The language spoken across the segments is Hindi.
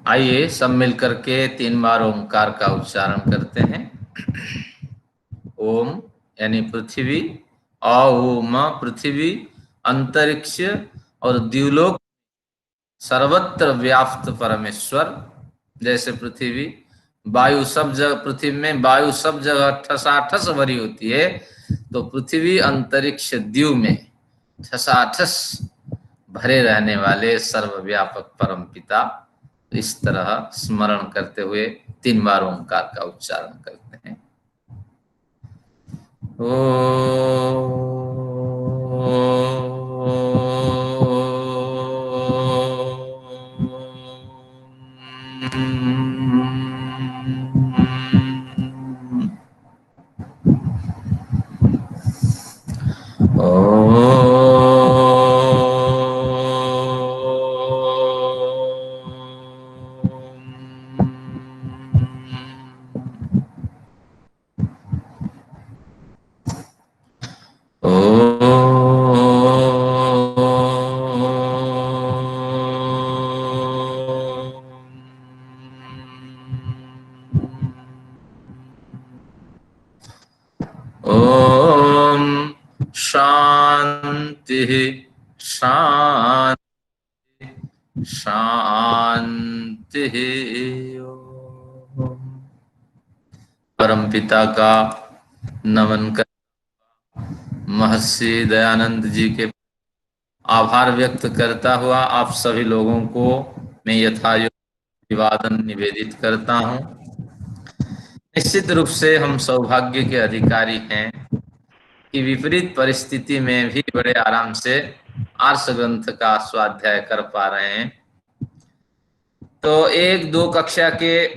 आइए सब मिलकर के 3 बार ओंकार का उच्चारण करते हैं। ओम यानी पृथ्वी, ओम पृथ्वी, अंतरिक्ष और द्युलोक सर्वत्र व्याप्त परमेश्वर। जैसे पृथ्वी, वायु सब जगह, पृथ्वी में वायु सब जगह ठसाठस भरी होती है, तो पृथ्वी अंतरिक्ष द्यू में ठसाठस भरे रहने वाले सर्वव्यापक परम पिता। इस तरह स्मरण करते हुए 3 बार ओंकार का उच्चारण करते हैं। ओम शांति शांति शांति। परम पिता का नमन कर महर्षि दयानंद जी के आभार व्यक्त करता हुआ आप सभी लोगों को मैं यथायोग्य अभिवादन निवेदित करता हूं। निश्चित रूप से हम सौभाग्य के अधिकारी हैं कि विपरीत परिस्थिति में भी बड़े आराम से आर्ष ग्रंथ का स्वाध्याय कर पा रहे हैं। तो 1-2 कक्षा के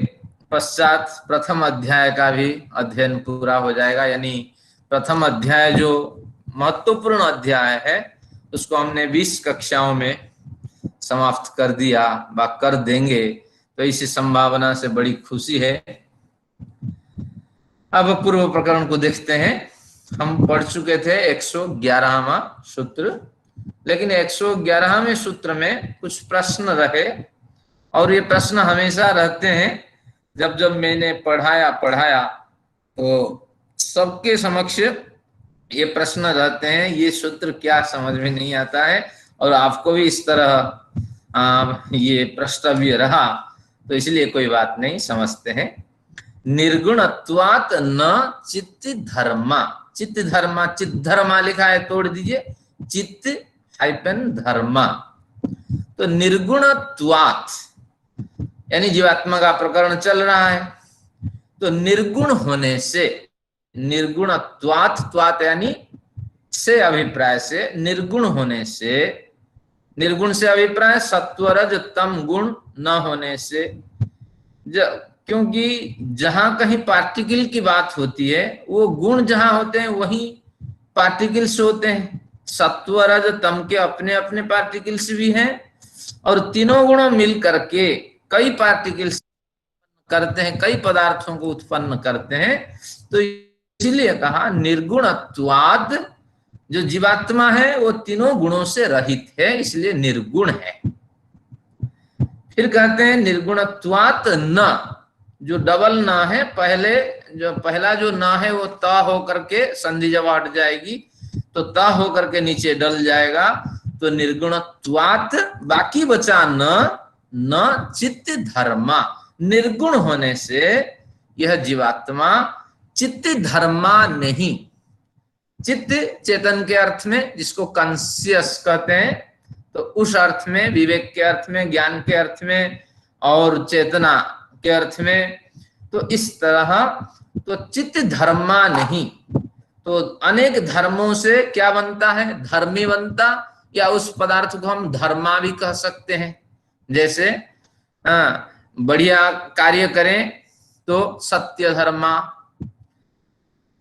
पश्चात प्रथम अध्याय का भी अध्ययन पूरा हो जाएगा। यानी प्रथम अध्याय जो महत्वपूर्ण अध्याय है उसको हमने 20 कक्षाओं में समाप्त कर दिया व कर देंगे, तो इस संभावना से बड़ी खुशी है। अब पूर्व प्रकरण को देखते हैं। हम पढ़ चुके थे 111वां सूत्र, लेकिन 111वें सूत्र में कुछ प्रश्न रहे, और ये प्रश्न हमेशा रहते हैं। जब जब मैंने पढ़ाया तो सबके समक्ष ये प्रश्न रहते हैं, ये सूत्र क्या समझ में नहीं आता है, और आपको भी इस तरह ये प्रश्नव्य रहा, तो इसलिए कोई बात नहीं, समझते हैं। निर्गुणत्वात् न चित्त धर्मा, चित्त धर्मा, चित्त धर्मा लिखा है, तोड़ दीजिए, चित्त हाइपन धर्मा। तो निर्गुणत्वात् यानी जीवात्मा का प्रकरण चल रहा है, तो निर्गुण होने से, निर्गुणत्वात्, त्वात् यानी से अभिप्राय से, निर्गुण होने से, निर्गुण से अभिप्राय सत्वरज तम गुण न होने से। क्योंकि जहां कहीं पार्टिकल की बात होती है, वो गुण जहां होते हैं वहीं पार्टिकल्स होते हैं। सत्व रज तम के अपने अपने पार्टिकल्स भी हैं, और तीनों गुणों मिल करके कई पार्टिकल्स करते हैं, कई पदार्थों को उत्पन्न करते हैं। तो इसलिए कहा निर्गुणत्वाद, जो जीवात्मा है वो तीनों गुणों से रहित है, इसलिए निर्गुण है। फिर कहते हैं निर्गुणत्वात् न, जो डबल न है, पहला जो न है वो ता हो करके संधि जब हट जाएगी तो ता हो करके नीचे डल जाएगा, तो निर्गुणत्वात्, बाकी बचा न चित्त धर्मा, निर्गुण होने से यह जीवात्मा चित्त धर्मा नहीं। चित्त चेतन के अर्थ में, जिसको कॉन्शियस कहते हैं, तो उस अर्थ में, विवेक के अर्थ में, ज्ञान के अर्थ में और चेतना के अर्थ में, तो इस तरह तो चित्त धर्मा नहीं। तो अनेक धर्मों से क्या बनता है? धर्मी बनता, या उस पदार्थ को हम धर्मा भी कह सकते हैं। जैसे बढ़िया कार्य करें तो सत्य धर्मा,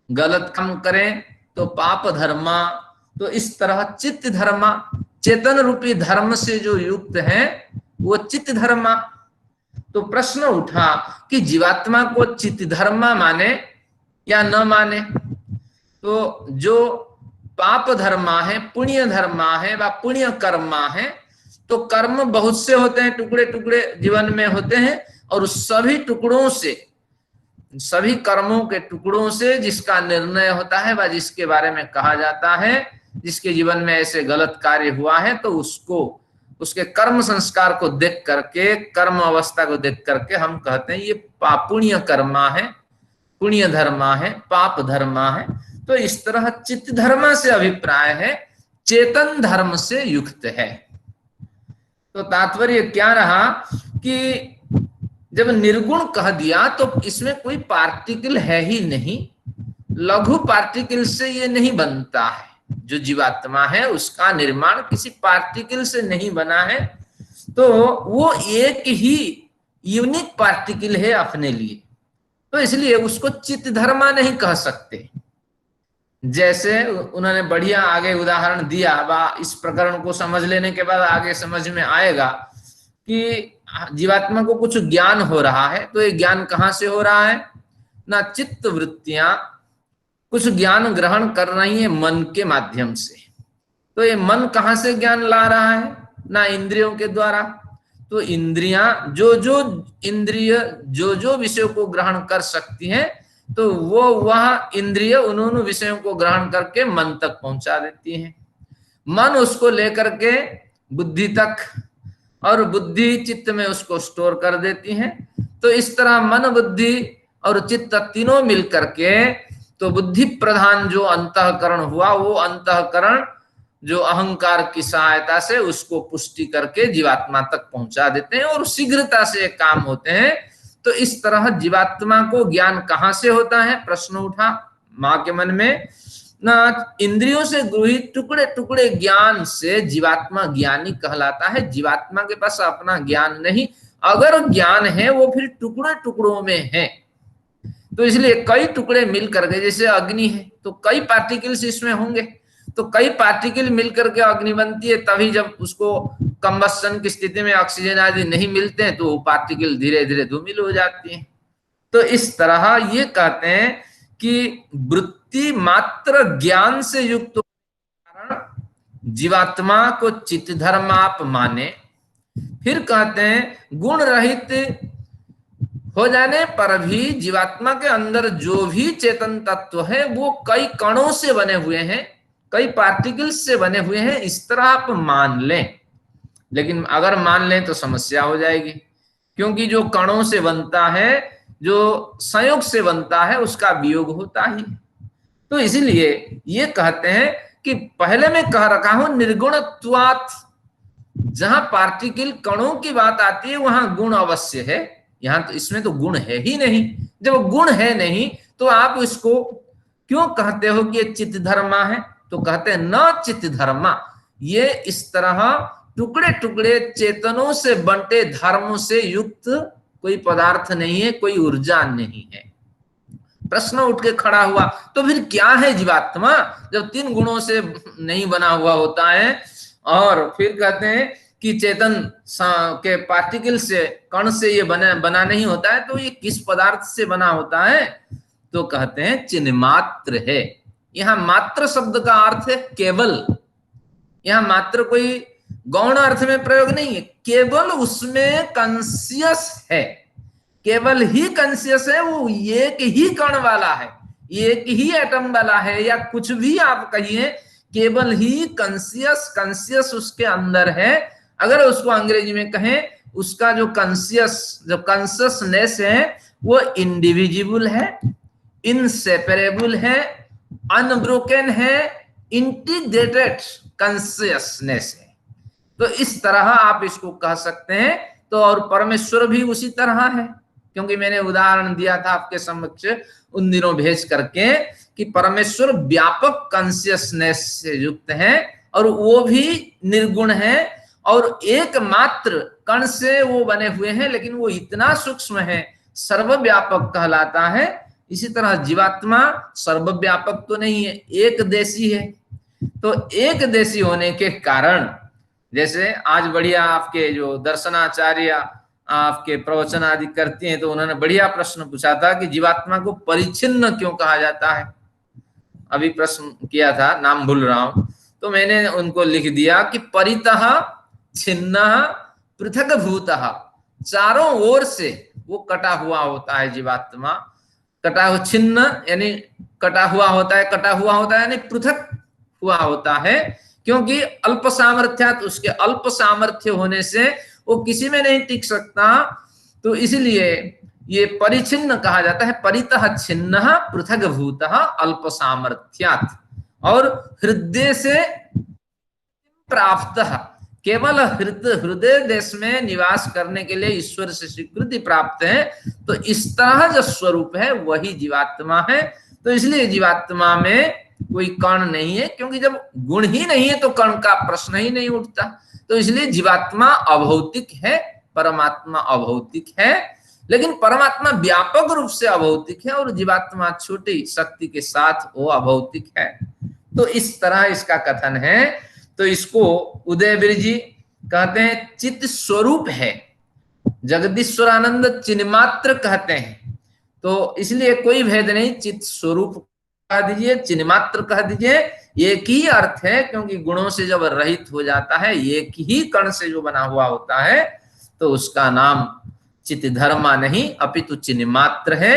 गलत काम करें तो पाप धर्मा। तो इस तरह चित्त धर्मा, चेतन रूपी धर्म से जो युक्त है वो चित्त धर्मा। तो प्रश्न उठा कि जीवात्मा को चित्त धर्मा माने या न माने। तो जो पाप धर्मा है, पुण्य धर्मा है व पुण्य कर्मा है, तो कर्म बहुत से होते हैं, टुकड़े टुकड़े जीवन में होते हैं, और सभी टुकड़ों से, सभी कर्मों के टुकड़ों से जिसका निर्णय होता है व जिसके बारे में कहा जाता है, जिसके जीवन में ऐसे गलत कार्य हुआ है, तो उसको, उसके कर्म संस्कार को देख करके, कर्म अवस्था को देख करके हम कहते हैं ये पुण्य कर्मा है, पुण्य धर्मा है, पाप धर्मा है। तो इस तरह चित्त धर्मा से अभिप्राय है, चेतन धर्म से युक्त है। तो तात्पर्य क्या रहा कि जब निर्गुण कह दिया तो इसमें कोई पार्टिकल है ही नहीं, लघु पार्टिकल से ये नहीं बनता है। जो जीवात्मा है उसका निर्माण किसी पार्टिकल से नहीं बना है, तो वो एक ही यूनिक पार्टिकल है अपने लिए, तो इसलिए उसको चित्त धर्मा नहीं कह सकते। जैसे उन्होंने बढ़िया आगे उदाहरण दिया, इस प्रकरण को समझ लेने के बाद आगे समझ में आएगा कि जीवात्मा को कुछ ज्ञान हो रहा है, तो ये ज्ञान कहाँ से हो रहा है? ना चित्त वृत्तियां कुछ ज्ञान ग्रहण कर रही है मन के माध्यम से, तो ये मन कहाँ से ज्ञान ला रहा है? ना इंद्रियों के द्वारा। तो इंद्रियां जो इंद्रिय जो विषयों को ग्रहण कर सकती हैं, तो वो वह इंद्रिय उन्होंने विषयों को ग्रहण करके मन तक पहुंचा देती हैं। मन उसको लेकर के बुद्धि तक, और बुद्धि चित्त में उसको स्टोर कर देती है। तो इस तरह मन, बुद्धि और चित्त तीनों मिलकर के, तो बुद्धि प्रधान जो अंतःकरण हुआ, वो अंतःकरण जो अहंकार की सहायता से उसको पुष्टि करके जीवात्मा तक पहुंचा देते हैं और शीघ्रता से काम होते हैं। तो इस तरह जीवात्मा को ज्ञान कहाँ से होता है? प्रश्न उठा मां के मन में। ना इंद्रियों से गृहित टुकड़े टुकड़े ज्ञान से जीवात्मा ज्ञानी कहलाता है। जीवात्मा के पास अपना ज्ञान नहीं, अगर ज्ञान है वो फिर टुकड़े टुकड़ों में है। तो इसलिए कई टुकड़े मिल करके, जैसे अग्नि है तो कई पार्टिकल्स इसमें होंगे, तो कई पार्टिकल मिलकर के अग्नि बनती है, तभी जब उसको कंबस्शन की स्थिति में ऑक्सीजन आदि नहीं मिलते हैं तो वो पार्टिकल धीरे धीरे धूमिल हो जाती हैं। तो इस तरह ये कहते हैं कि वृत्ति मात्र ज्ञान से युक्त कारण जीवात्मा को चित्त धर्म आप माने। फिर कहते हैं गुण रहित हो जाने पर भी जीवात्मा के अंदर जो भी चेतन तत्व है वो कई कणों से बने हुए हैं, कई पार्टिकल्स से बने हुए हैं, इस तरह आप मान लें। लेकिन अगर मान लें तो समस्या हो जाएगी, क्योंकि जो कणों से बनता है, जो संयोग से बनता है, उसका वियोग होता ही। तो इसीलिए ये कहते हैं कि पहले मैं कह रखा हूं निर्गुणत्वात्, जहां पार्टिकल कणों की बात आती है वहां गुण अवश्य है, यहां तो इसमें तो गुण है ही नहीं। जब गुण है नहीं तो आप इसको क्यों कहते हो कि ये चित्त धर्मा है? तो कहते हैं न चित्त धर्मा, ये इस तरह टुकड़े टुकड़े चेतनों से बंटे धर्मों से युक्त कोई पदार्थ नहीं है, कोई ऊर्जा नहीं है। प्रश्न उठ के खड़ा हुआ, तो फिर क्या है जीवात्मा जब तीन गुणों से नहीं बना हुआ होता है? और फिर कहते हैं कि चेतन के पार्टिकल से, कण से ये बना नहीं होता है, तो ये किस पदार्थ से बना होता है? तो कहते हैं चिन्ह मात्र है। यहां मात्र शब्द का अर्थ है केवल। यहां मात्र कोई गौण अर्थ में प्रयोग नहीं है, केवल उसमें कंसियस है, केवल ही कंसियस है, वो एक ही कण वाला है, एक ही एटम वाला है, या कुछ भी आप कहिए, केवल ही कंसियस उसके अंदर है। अगर उसको अंग्रेजी में कहें, उसका जो कंसियसनेस है वो इंडिविजिबल है, इनसेपरेबल है, अनब्रोकन है, इंटीग्रेटेड कंसियसनेस है। तो इस तरह आप इसको कह सकते हैं। तो और परमेश्वर भी उसी तरह है, क्योंकि मैंने उदाहरण दिया था आपके समक्ष उन दिनों भेज करके कि परमेश्वर व्यापक कॉन्शियसनेस से युक्त है और वो भी निर्गुण है और एकमात्र कण से वो बने हुए हैं, लेकिन वो इतना सूक्ष्म है, सर्वव्यापक कहलाता है। इसी तरह जीवात्मा सर्वव्यापक तो नहीं है, एक देशी है। तो एक देशी होने के कारण, जैसे आज बढ़िया आपके जो दर्शनाचार्य आपके प्रवचन आदि करती हैं, तो उन्होंने बढ़िया प्रश्न पूछा था कि जीवात्मा को परिच्छिन्न क्यों कहा जाता है। अभी प्रश्न किया था, नाम भूल रहा हूं, तो मैंने उनको लिख दिया कि परितः छिन्न पृथक भूतः, चारों ओर से वो कटा हुआ होता है जीवात्मा। कटा हुआ, छिन्न यानी कटा हुआ होता है, कटा हुआ होता है यानी पृथक हुआ होता है, क्योंकि अल्प सामर्थ्यात, उसके अल्प सामर्थ्य होने से वो किसी में नहीं टिक सकता। तो इसलिए ये परिचिन्न कहा जाता है, परितः छिन्न पृथक भूतः अल्प सामर्थ्यात। और हृदय से प्राप्त, केवल हृदय देश में निवास करने के लिए ईश्वर से स्वीकृति प्राप्त है। तो इस तरह जो स्वरूप है वही जीवात्मा है। तो इसलिए जीवात्मा में कोई कण नहीं है, क्योंकि जब गुण ही नहीं है तो कण का प्रश्न ही नहीं उठता। तो इसलिए जीवात्मा अभौतिक है, परमात्मा अभौतिक है, लेकिन परमात्मा व्यापक रूप से अभौतिक है और जीवात्मा छोटी शक्ति के साथ वो अभौतिक है। तो इस तरह इसका कथन है। तो इसको उदयवीर जी कहते हैं चित्त स्वरूप है, जगदीश्वरानंद चिन्मात्र कहते हैं। तो इसलिए कोई भेद नहीं, चित्त स्वरूप कह दीजिए, चिन्मात्र कह दीजिए, एक ही अर्थ है, क्योंकि गुणों से जब रहित हो जाता है, एक ही कण से जो बना हुआ होता है, तो उसका नाम चित्त धर्मा नहीं अपितु चिन्मात्र है,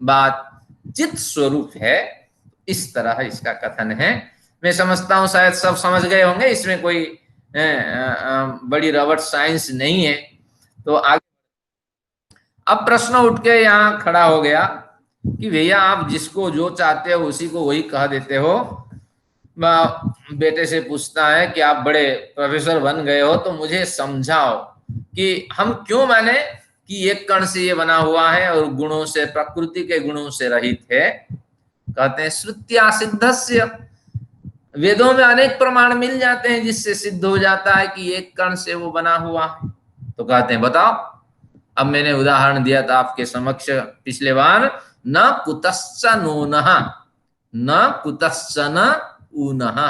बात चित्त स्वरूप है। इस तरह इसका कथन है। मैं समझता हूं शायद सब समझ गए होंगे, इसमें कोई बड़ी रॉबर्ट साइंस नहीं है। तो आगे अब प्रश्न उठ के यहाँ खड़ा हो गया कि भैया आप जिसको जो चाहते हो उसी को वही कह देते हो। बेटे से पूछता है कि आप बड़े प्रोफेसर बन गए हो, तो मुझे समझाओ कि हम क्यों माने कि एक कण से ये बना हुआ है और गुणों से, प्रकृति के गुणों से रहित है। कहते हैं श्रुत्या सिद्धस्य, वेदों में अनेक प्रमाण मिल जाते हैं जिससे सिद्ध हो जाता है कि एक कण से वो बना हुआ है। तो कहते हैं बताओ। अब मैंने उदाहरण दिया था आपके समक्ष पिछले बार, न कुतश्च नूनः, न कुतश्च न ऊनः।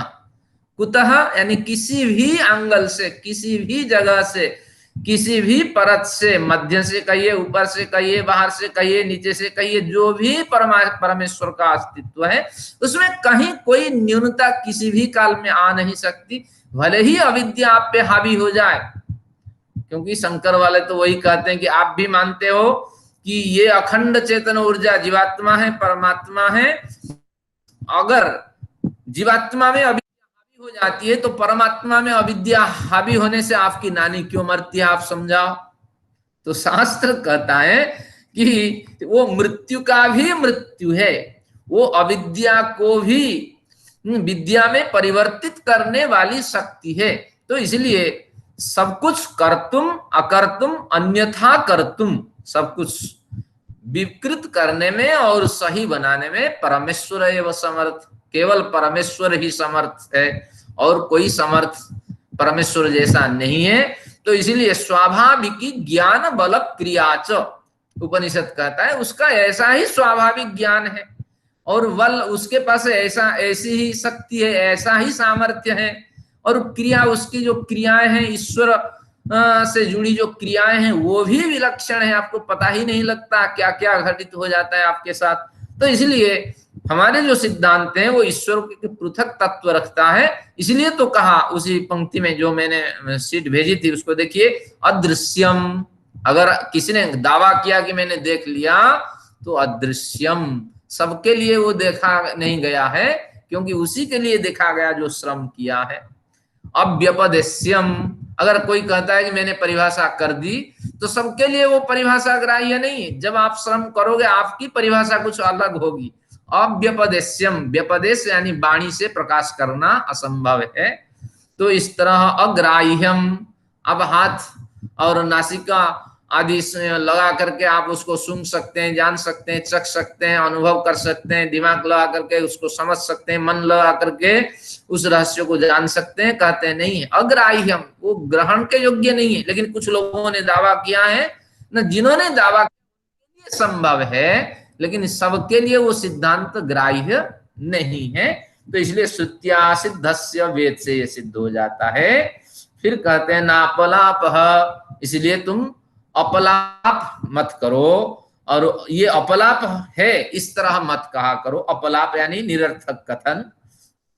कुतः यानी किसी भी एंगल से, किसी भी जगह से, किसी भी परत से, मध्य से कहिए, ऊपर से कहिए, बाहर से कहिए, नीचे से कहिए, जो भी परमेश्वर का अस्तित्व है उसमें कहीं कोई न्यूनता किसी भी काल में आ नहीं सकती, भले ही अविद्या आप पे हावी हो जाए। क्योंकि शंकर वाले तो वही कहते हैं कि आप भी मानते हो कि ये अखंड चेतन ऊर्जा जीवात्मा है, परमात्मा है। अगर जीवात्मा में अविद्या हावी हो जाती है तो परमात्मा में अविद्या हावी होने से आपकी नानी क्यों मरती है, आप समझाओ। तो शास्त्र कहता है कि वो मृत्यु का भी मृत्यु है, वो अविद्या को भी विद्या में परिवर्तित करने वाली शक्ति है। तो इसलिए सब कुछ कर्तुम अकर्तुम अन्यथा कर्तुम, सब कुछ विकृत करने में और सही बनाने में परमेश्वर एवं समर्थ, केवल परमेश्वर ही समर्थ है और कोई समर्थ परमेश्वर जैसा नहीं है। तो इसीलिए स्वाभाविक ज्ञान बल क्रियाच, उपनिषद कहता है उसका ऐसा ही स्वाभाविक ज्ञान है और बल उसके पास ऐसा, ऐसी ही शक्ति है, ऐसा ही सामर्थ्य है। और क्रिया, उसकी जो क्रियाएं हैं, ईश्वर से जुड़ी जो क्रियाएं हैं वो भी विलक्षण है, आपको पता ही नहीं लगता क्या क्या घटित हो जाता है आपके साथ। तो इसलिए हमारे जो सिद्धांत हैं वो ईश्वर के पृथक तत्व रखता है। इसलिए तो कहा उसी पंक्ति में जो मैंने शीट भेजी थी उसको देखिए, अदृश्यम। अगर किसी ने दावा किया कि मैंने देख लिया तो अदृश्यम, सबके लिए वो देखा नहीं गया है, क्योंकि उसी के लिए देखा गया जो श्रम किया है। अव्यपदेश्यम, अगर कोई कहता है कि मैंने परिभाषा कर दी तो सबके लिए वो परिभाषा ग्राह्य नहीं है। जब आप श्रम करोगे आपकी परिभाषा कुछ अलग होगी। अव्यपदेश्यम, व्यपदेश यानी वाणी से प्रकाश करना असंभव है। तो इस तरह अग्राह्यम, अब हाथ और नासिका आदि लगा करके आप उसको सूंघ सकते हैं, जान सकते हैं, चख सकते हैं, अनुभव कर सकते हैं, दिमाग लगा करके उसको समझ सकते हैं, मन लगा करके उस रहस्य को जान सकते हैं। कहते हैं नहीं है अग्राह्यम, वो ग्रहण के योग्य नहीं है। लेकिन कुछ लोगों ने दावा किया है न, जिन्होंने दावा किया संभव है, लेकिन सबके लिए वो सिद्धांत ग्राह्य नहीं है। तो इसलिए श्रुत्या सिद्धस्य, वेद से ये सिद्ध हो जाता है। फिर कहते हैं नापलाप, इसलिए तुम अपलाप मत करो। और ये अपलाप है इस तरह मत कहा करो। अपलाप यानी निरर्थक कथन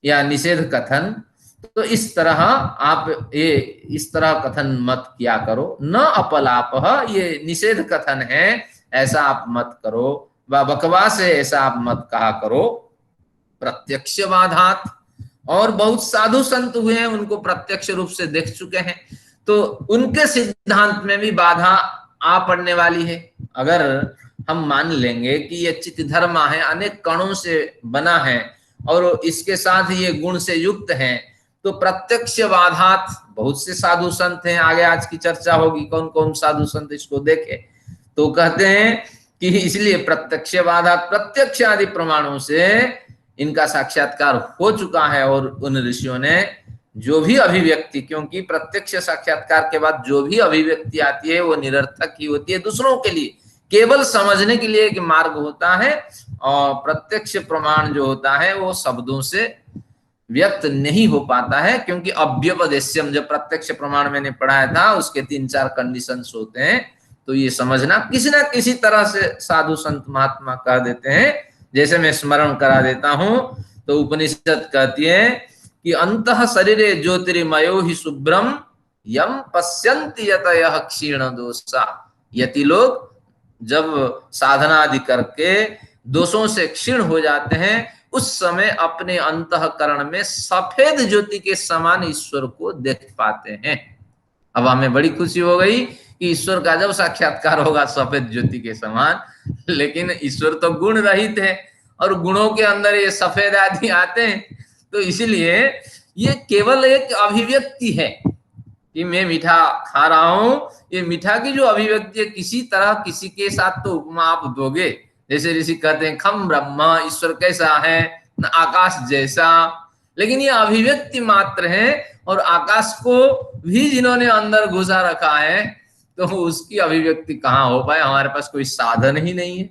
या निषेध कथन। तो इस तरह आप ये इस तरह कथन मत किया करो। न अपलापः, ये निषेध कथन है, ऐसा आप मत करो। बकवास है, ऐसा आप मत कहा करो। प्रत्यक्षवादात, और बहुत साधु संत हुए हैं, उनको प्रत्यक्ष रूप से देख चुके हैं, तो उनके सिद्धांत में भी बाधा आ पड़ने वाली है। अगर हम मान लेंगे कि ये चित्त धर्म है, अनेक कणों से बना है और इसके साथ ये गुण से युक्त है, तो प्रत्यक्षवादात बहुत से साधु संत हैं, आगे आज की चर्चा होगी कौन कौन साधु संत इसको देखे, तो कहते हैं कि इसलिए प्रत्यक्षवादात, प्रत्यक्ष आदि प्रमाणों से इनका साक्षात्कार हो चुका है। और उन ऋषियों ने जो भी अभिव्यक्ति, क्योंकि प्रत्यक्ष साक्षात्कार के बाद जो भी अभिव्यक्ति आती है वो निरर्थक ही होती है, दूसरों के लिए केवल समझने के लिए एक मार्ग होता है, और प्रत्यक्ष प्रमाण जो होता है वो शब्दों से व्यक्त नहीं हो पाता है, क्योंकि अव्यपदेश्यम, जब प्रत्यक्ष प्रमाण मैंने पढ़ाया था उसके 3-4 कंडीशंस होते हैं, तो ये समझना किसी ना किसी तरह से साधु संत महात्मा कह देते हैं। जैसे मैं स्मरण करा देता हूं, तो उपनिषद कहती है कि अंतः शरीरे ज्योतिर्मयो ही शुभ्रम यम पश्यन्ति यतयः क्षीण दोषा। यति लोग जब साधना आदि करके दोषों से क्षीण हो जाते हैं, उस समय अपने अंतःकरण में सफेद ज्योति के समान ईश्वर को देख पाते हैं। अब हमें बड़ी खुशी हो गई कि ईश्वर का जब साक्षात्कार होगा सफेद ज्योति के समान, लेकिन ईश्वर तो गुण रहित है और गुणों के अंदर ये सफेद आदि आते हैं, तो इसलिए ये केवल एक अभिव्यक्ति है कि मैं मीठा खा रहा हूं। ये मीठा की जो अभिव्यक्ति है, किसी तरह किसी के साथ तो उपमा आप दोगे, जैसे ऋषि कहते हैं खम ब्रह्म, ईश्वर कैसा है, न आकाश जैसा, लेकिन ये अभिव्यक्ति मात्र है, और आकाश को भी जिन्होंने अंदर घुसा रखा है, तो उसकी अभिव्यक्ति कहाँ हो पाए, हमारे पास कोई साधन ही नहीं है।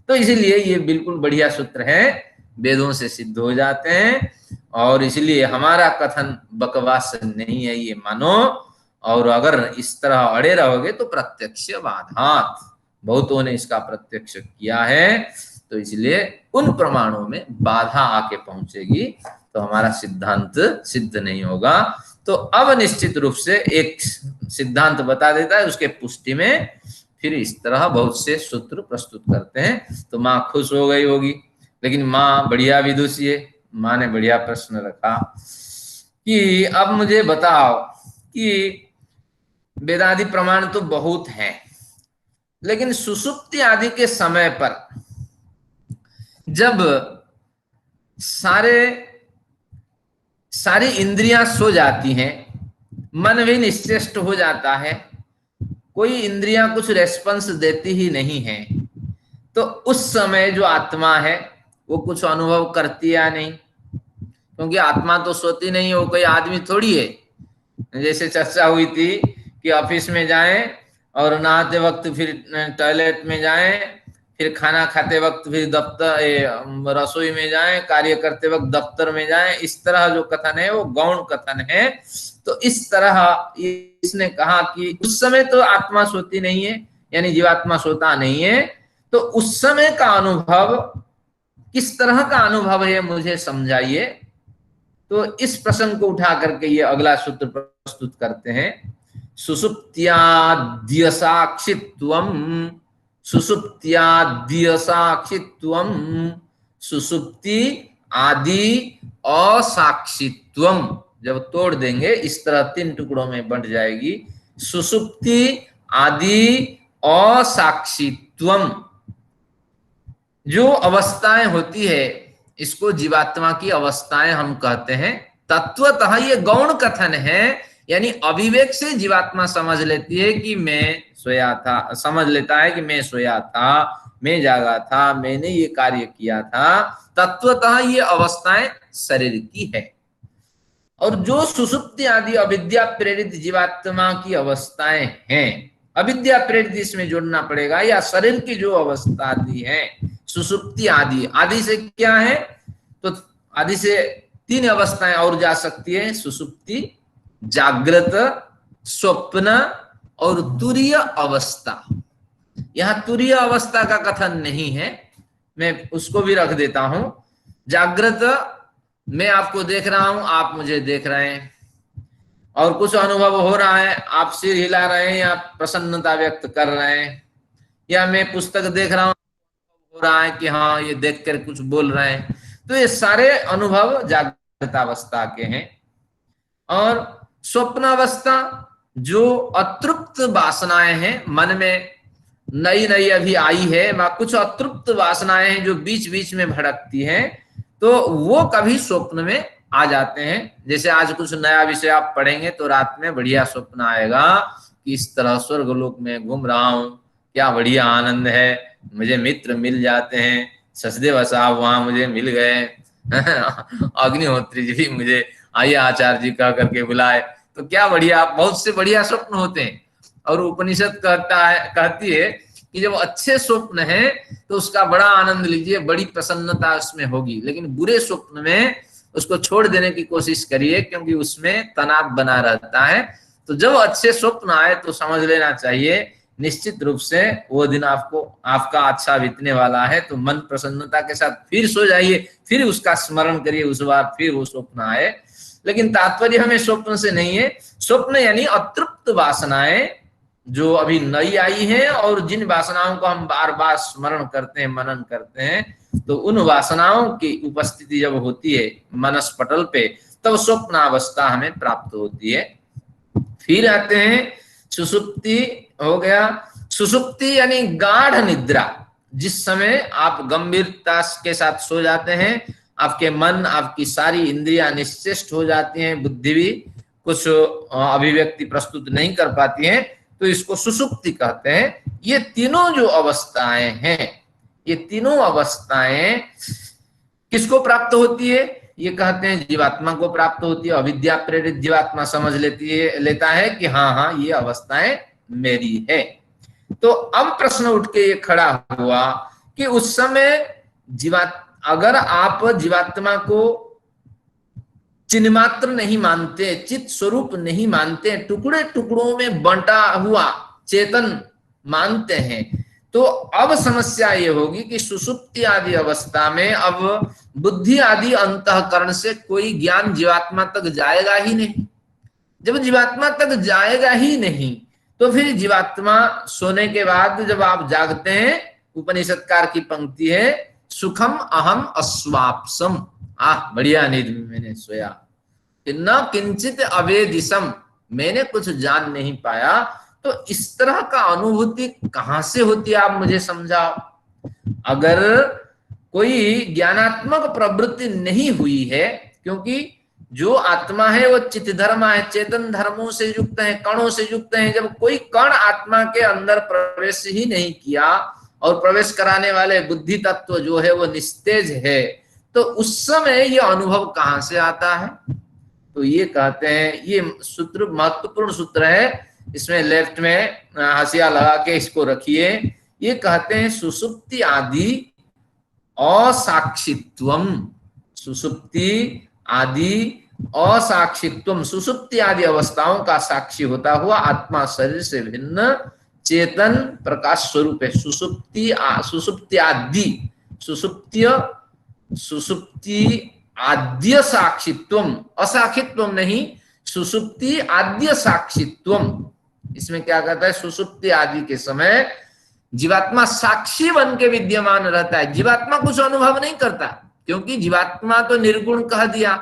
तो इसीलिए ये बिल्कुल बढ़िया सूत्र है, वेदों से सिद्ध हो जाते हैं, और इसलिए हमारा कथन बकवास नहीं है, ये मानो। और अगर इस तरह अड़े रहोगे तो प्रत्यक्षवादात, बहुतों ने इसका प्रत्यक्ष किया है, तो इसलिए उन प्रमाणों में बाधा आके पहुंचेगी, तो हमारा सिद्धांत सिद्ध नहीं होगा। तो अब निश्चित रूप से एक सिद्धांत बता देता है, उसके पुष्टि में फिर इस तरह बहुत से सूत्र प्रस्तुत करते हैं। तो माँ खुश हो गई होगी, लेकिन माँ बढ़िया विदुषी है, माँ ने बढ़िया प्रश्न रखा कि अब मुझे बताओ कि वेदादि प्रमाण तो बहुत हैं, लेकिन सुषुप्ति आदि के समय पर जब सारी इंद्रियां सो जाती हैं, मन भी निश्चेष्ट हो जाता है, कोई इंद्रियां कुछ रेस्पॉन्स देती ही नहीं है, तो उस समय जो आत्मा है वो कुछ अनुभव करती या नहीं? क्योंकि आत्मा तो सोती नहीं है, वो कोई आदमी थोड़ी है। जैसे चर्चा हुई थी कि ऑफिस में जाएं और नहाते वक्त फिर टॉयलेट में जाएं, फिर खाना खाते वक्त फिर दफ्तर रसोई में जाएं, कार्य करते वक्त दफ्तर में जाएं, इस तरह जो कथन है वो गौण कथन है। तो इस तरह इसने कहा कि उस समय तो आत्मा सोती नहीं है, यानी जीवात्मा सोता नहीं है, तो उस समय का अनुभव किस तरह का अनुभव है मुझे समझाइए। तो इस प्रसंग को उठा करके ये अगला सूत्र प्रस्तुत करते हैं। सुषुप्त्याद्य साक्षित्वम, सुषुप्त्याद्य साक्षित्वम, सुषुप्ति आदि असाक्षित्वम। जब तोड़ देंगे इस तरह 3 टुकड़ों में बंट जाएगी। सुषुप्ति आदि असाक्षित्वम, जो अवस्थाएं होती है इसको जीवात्मा की अवस्थाएं हम कहते हैं। तत्वतः ये गौण कथन है, यानी अविवेक से जीवात्मा समझ लेती है कि मैं सोया था, समझ लेता है कि मैं सोया था, मैं जागा था, मैंने ये कार्य किया था। तत्वतः ये अवस्थाएं शरीर की है। और जो सुषुप्ति आदि अविद्या प्रेरित जीवात्मा की अवस्थाएं हैं, अविद्या प्रेरित इसमें जोड़ना पड़ेगा, या शरीर की जो अवस्था आदि है, सुषुप्ति आदि, आदि से क्या है, तो आदि से 3 अवस्थाएं और जा सकती है, सुषुप्ति, जागृत, स्वप्न और तुरीय अवस्था। यहां तुरीय अवस्था का कथन नहीं है, मैं उसको भी रख देता हूं। जागृत मैं आपको देख रहा हूं, आप मुझे देख रहे हैं, और कुछ अनुभव हो रहा है, आप सिर हिला रहे हैं या प्रसन्नता व्यक्त कर रहे हैं, या मैं पुस्तक देख रहा हूं, हो रहा है कि हाँ ये देख कर कुछ बोल रहे हैं। तो ये सारे अनुभव जागृत अवस्था के हैं। और स्वप्नावस्था जो अतृप्त वासनाएं हैं मन में, नई नई अभी आई है, व कुछ अतृप्त वासनाएं हैं जो बीच बीच में भड़कती हैं, तो वो कभी स्वप्न में आ जाते हैं। जैसे आज कुछ नया विषय आप पढ़ेंगे तो रात में बढ़िया स्वप्न आएगा कि इस तरह स्वर्गलोक में घूम रहा हूं, क्या बढ़िया आनंद है, मुझे मित्र मिल जाते हैं, सचदेव साहब वहां मुझे मिल गए, अग्निहोत्री जी भी मुझे आइए आचार्य जी कह करके बुलाए, तो क्या बढ़िया, बहुत से बढ़िया स्वप्न होते हैं। और उपनिषद कहती है कि जब अच्छे स्वप्न है तो उसका बड़ा आनंद लीजिए, बड़ी प्रसन्नता उसमें होगी, लेकिन बुरे स्वप्न में उसको छोड़ देने की कोशिश करिए, क्योंकि उसमें तनाव बना रहता है। तो जब अच्छे स्वप्न आए तो समझ लेना चाहिए निश्चित रूप से वो दिन आपका अच्छा बीतने वाला है। तो मन प्रसन्नता के साथ फिर सो जाइए, फिर उसका स्मरण करिए, उस बार फिर वो स्वप्न आए। लेकिन तात्पर्य हमें स्वप्न से नहीं है, स्वप्न यानी अतृप्त वासनाएं जो अभी नई आई हैं, और जिन वासनाओं को हम बार बार स्मरण करते हैं, मनन करते हैं, तो उन वासनाओं की उपस्थिति जब होती है मनस पटल पे, तब स्वप्नावस्था हमें प्राप्त होती है। फिर आते हैं सुषुप्ति, हो गया। सुषुप्ति यानी गाढ़ निद्रा, जिस समय आप गंभीरता के साथ सो जाते हैं, आपके मन, आपकी सारी इंद्रियां निश्चेष्ट हो जाती हैं, बुद्धि भी कुछ अभिव्यक्ति प्रस्तुत नहीं कर पाती है, तो इसको सुषुप्ति कहते हैं। ये तीनों जो अवस्थाएं हैं, ये तीनों अवस्थाएं किसको प्राप्त होती है? ये कहते हैं जीवात्मा को प्राप्त होती है। अविद्या प्रेरित जीवात्मा समझ लेता है कि हाँ हाँ ये अवस्थाएं मेरी है। तो अब प्रश्न उठ के ये खड़ा हुआ कि उस समय अगर आप जीवात्मा को चिन्मात्र नहीं मानते, चित स्वरूप नहीं मानते, टुकड़े टुकड़ों में बंटा हुआ चेतन मानते हैं, तो अब समस्या ये होगी कि सुषुप्ति आदि अवस्था में अब बुद्धि आदि अंतःकरण से कोई ज्ञान जीवात्मा तक जाएगा ही नहीं। जब जीवात्मा तक जाएगा ही नहीं, तो फिर जीवात्मा सोने के बाद जब आप जागते हैं, उपनिषदकार की पंक्ति है, सुखम अहम अस्वाप्सम, बढ़िया नींद में मैंने सोया, न किंचित अवेदिशम, मैंने कुछ जान नहीं पाया। तो इस तरह का अनुभूति कहां से होती है, आप मुझे समझाओ। अगर कोई ज्ञानात्मक प्रवृत्ति नहीं हुई है, क्योंकि जो आत्मा है वो चित्त धर्म है, चेतन धर्मों से युक्त है, कणों से युक्त है। जब कोई कण आत्मा के अंदर प्रवेश ही नहीं किया, और प्रवेश कराने वाले बुद्धि तत्व जो है वो निस्तेज है, तो उस समय ये अनुभव कहां से आता है? तो ये कहते हैं, ये सूत्र महत्वपूर्ण सूत्र है, इसमें लेफ्ट में हंसिया लगा के इसको रखिए। ये कहते हैं सुषुप्ति आदि असाक्षित्वम, सुषुप्ति आदि असाक्षित्वम, सुषुप्ति आदि अवस्थाओं का साक्षी होता हुआ आत्मा शरीर से भिन्न चेतन प्रकाश स्वरूप है। सुषुप्ति आदि, सुषुप्ति आद्य साक्षित्वम, असाक्षित्वम नहीं, सुषुप्ति आद्य साक्षित्वम। इसमें क्या कहता है? सुषुप्ति आदि के समय जीवात्मा साक्षी बन के विद्यमान रहता है, जीवात्मा कुछ अनुभव नहीं करता, क्योंकि जीवात्मा तो निर्गुण कह दिया।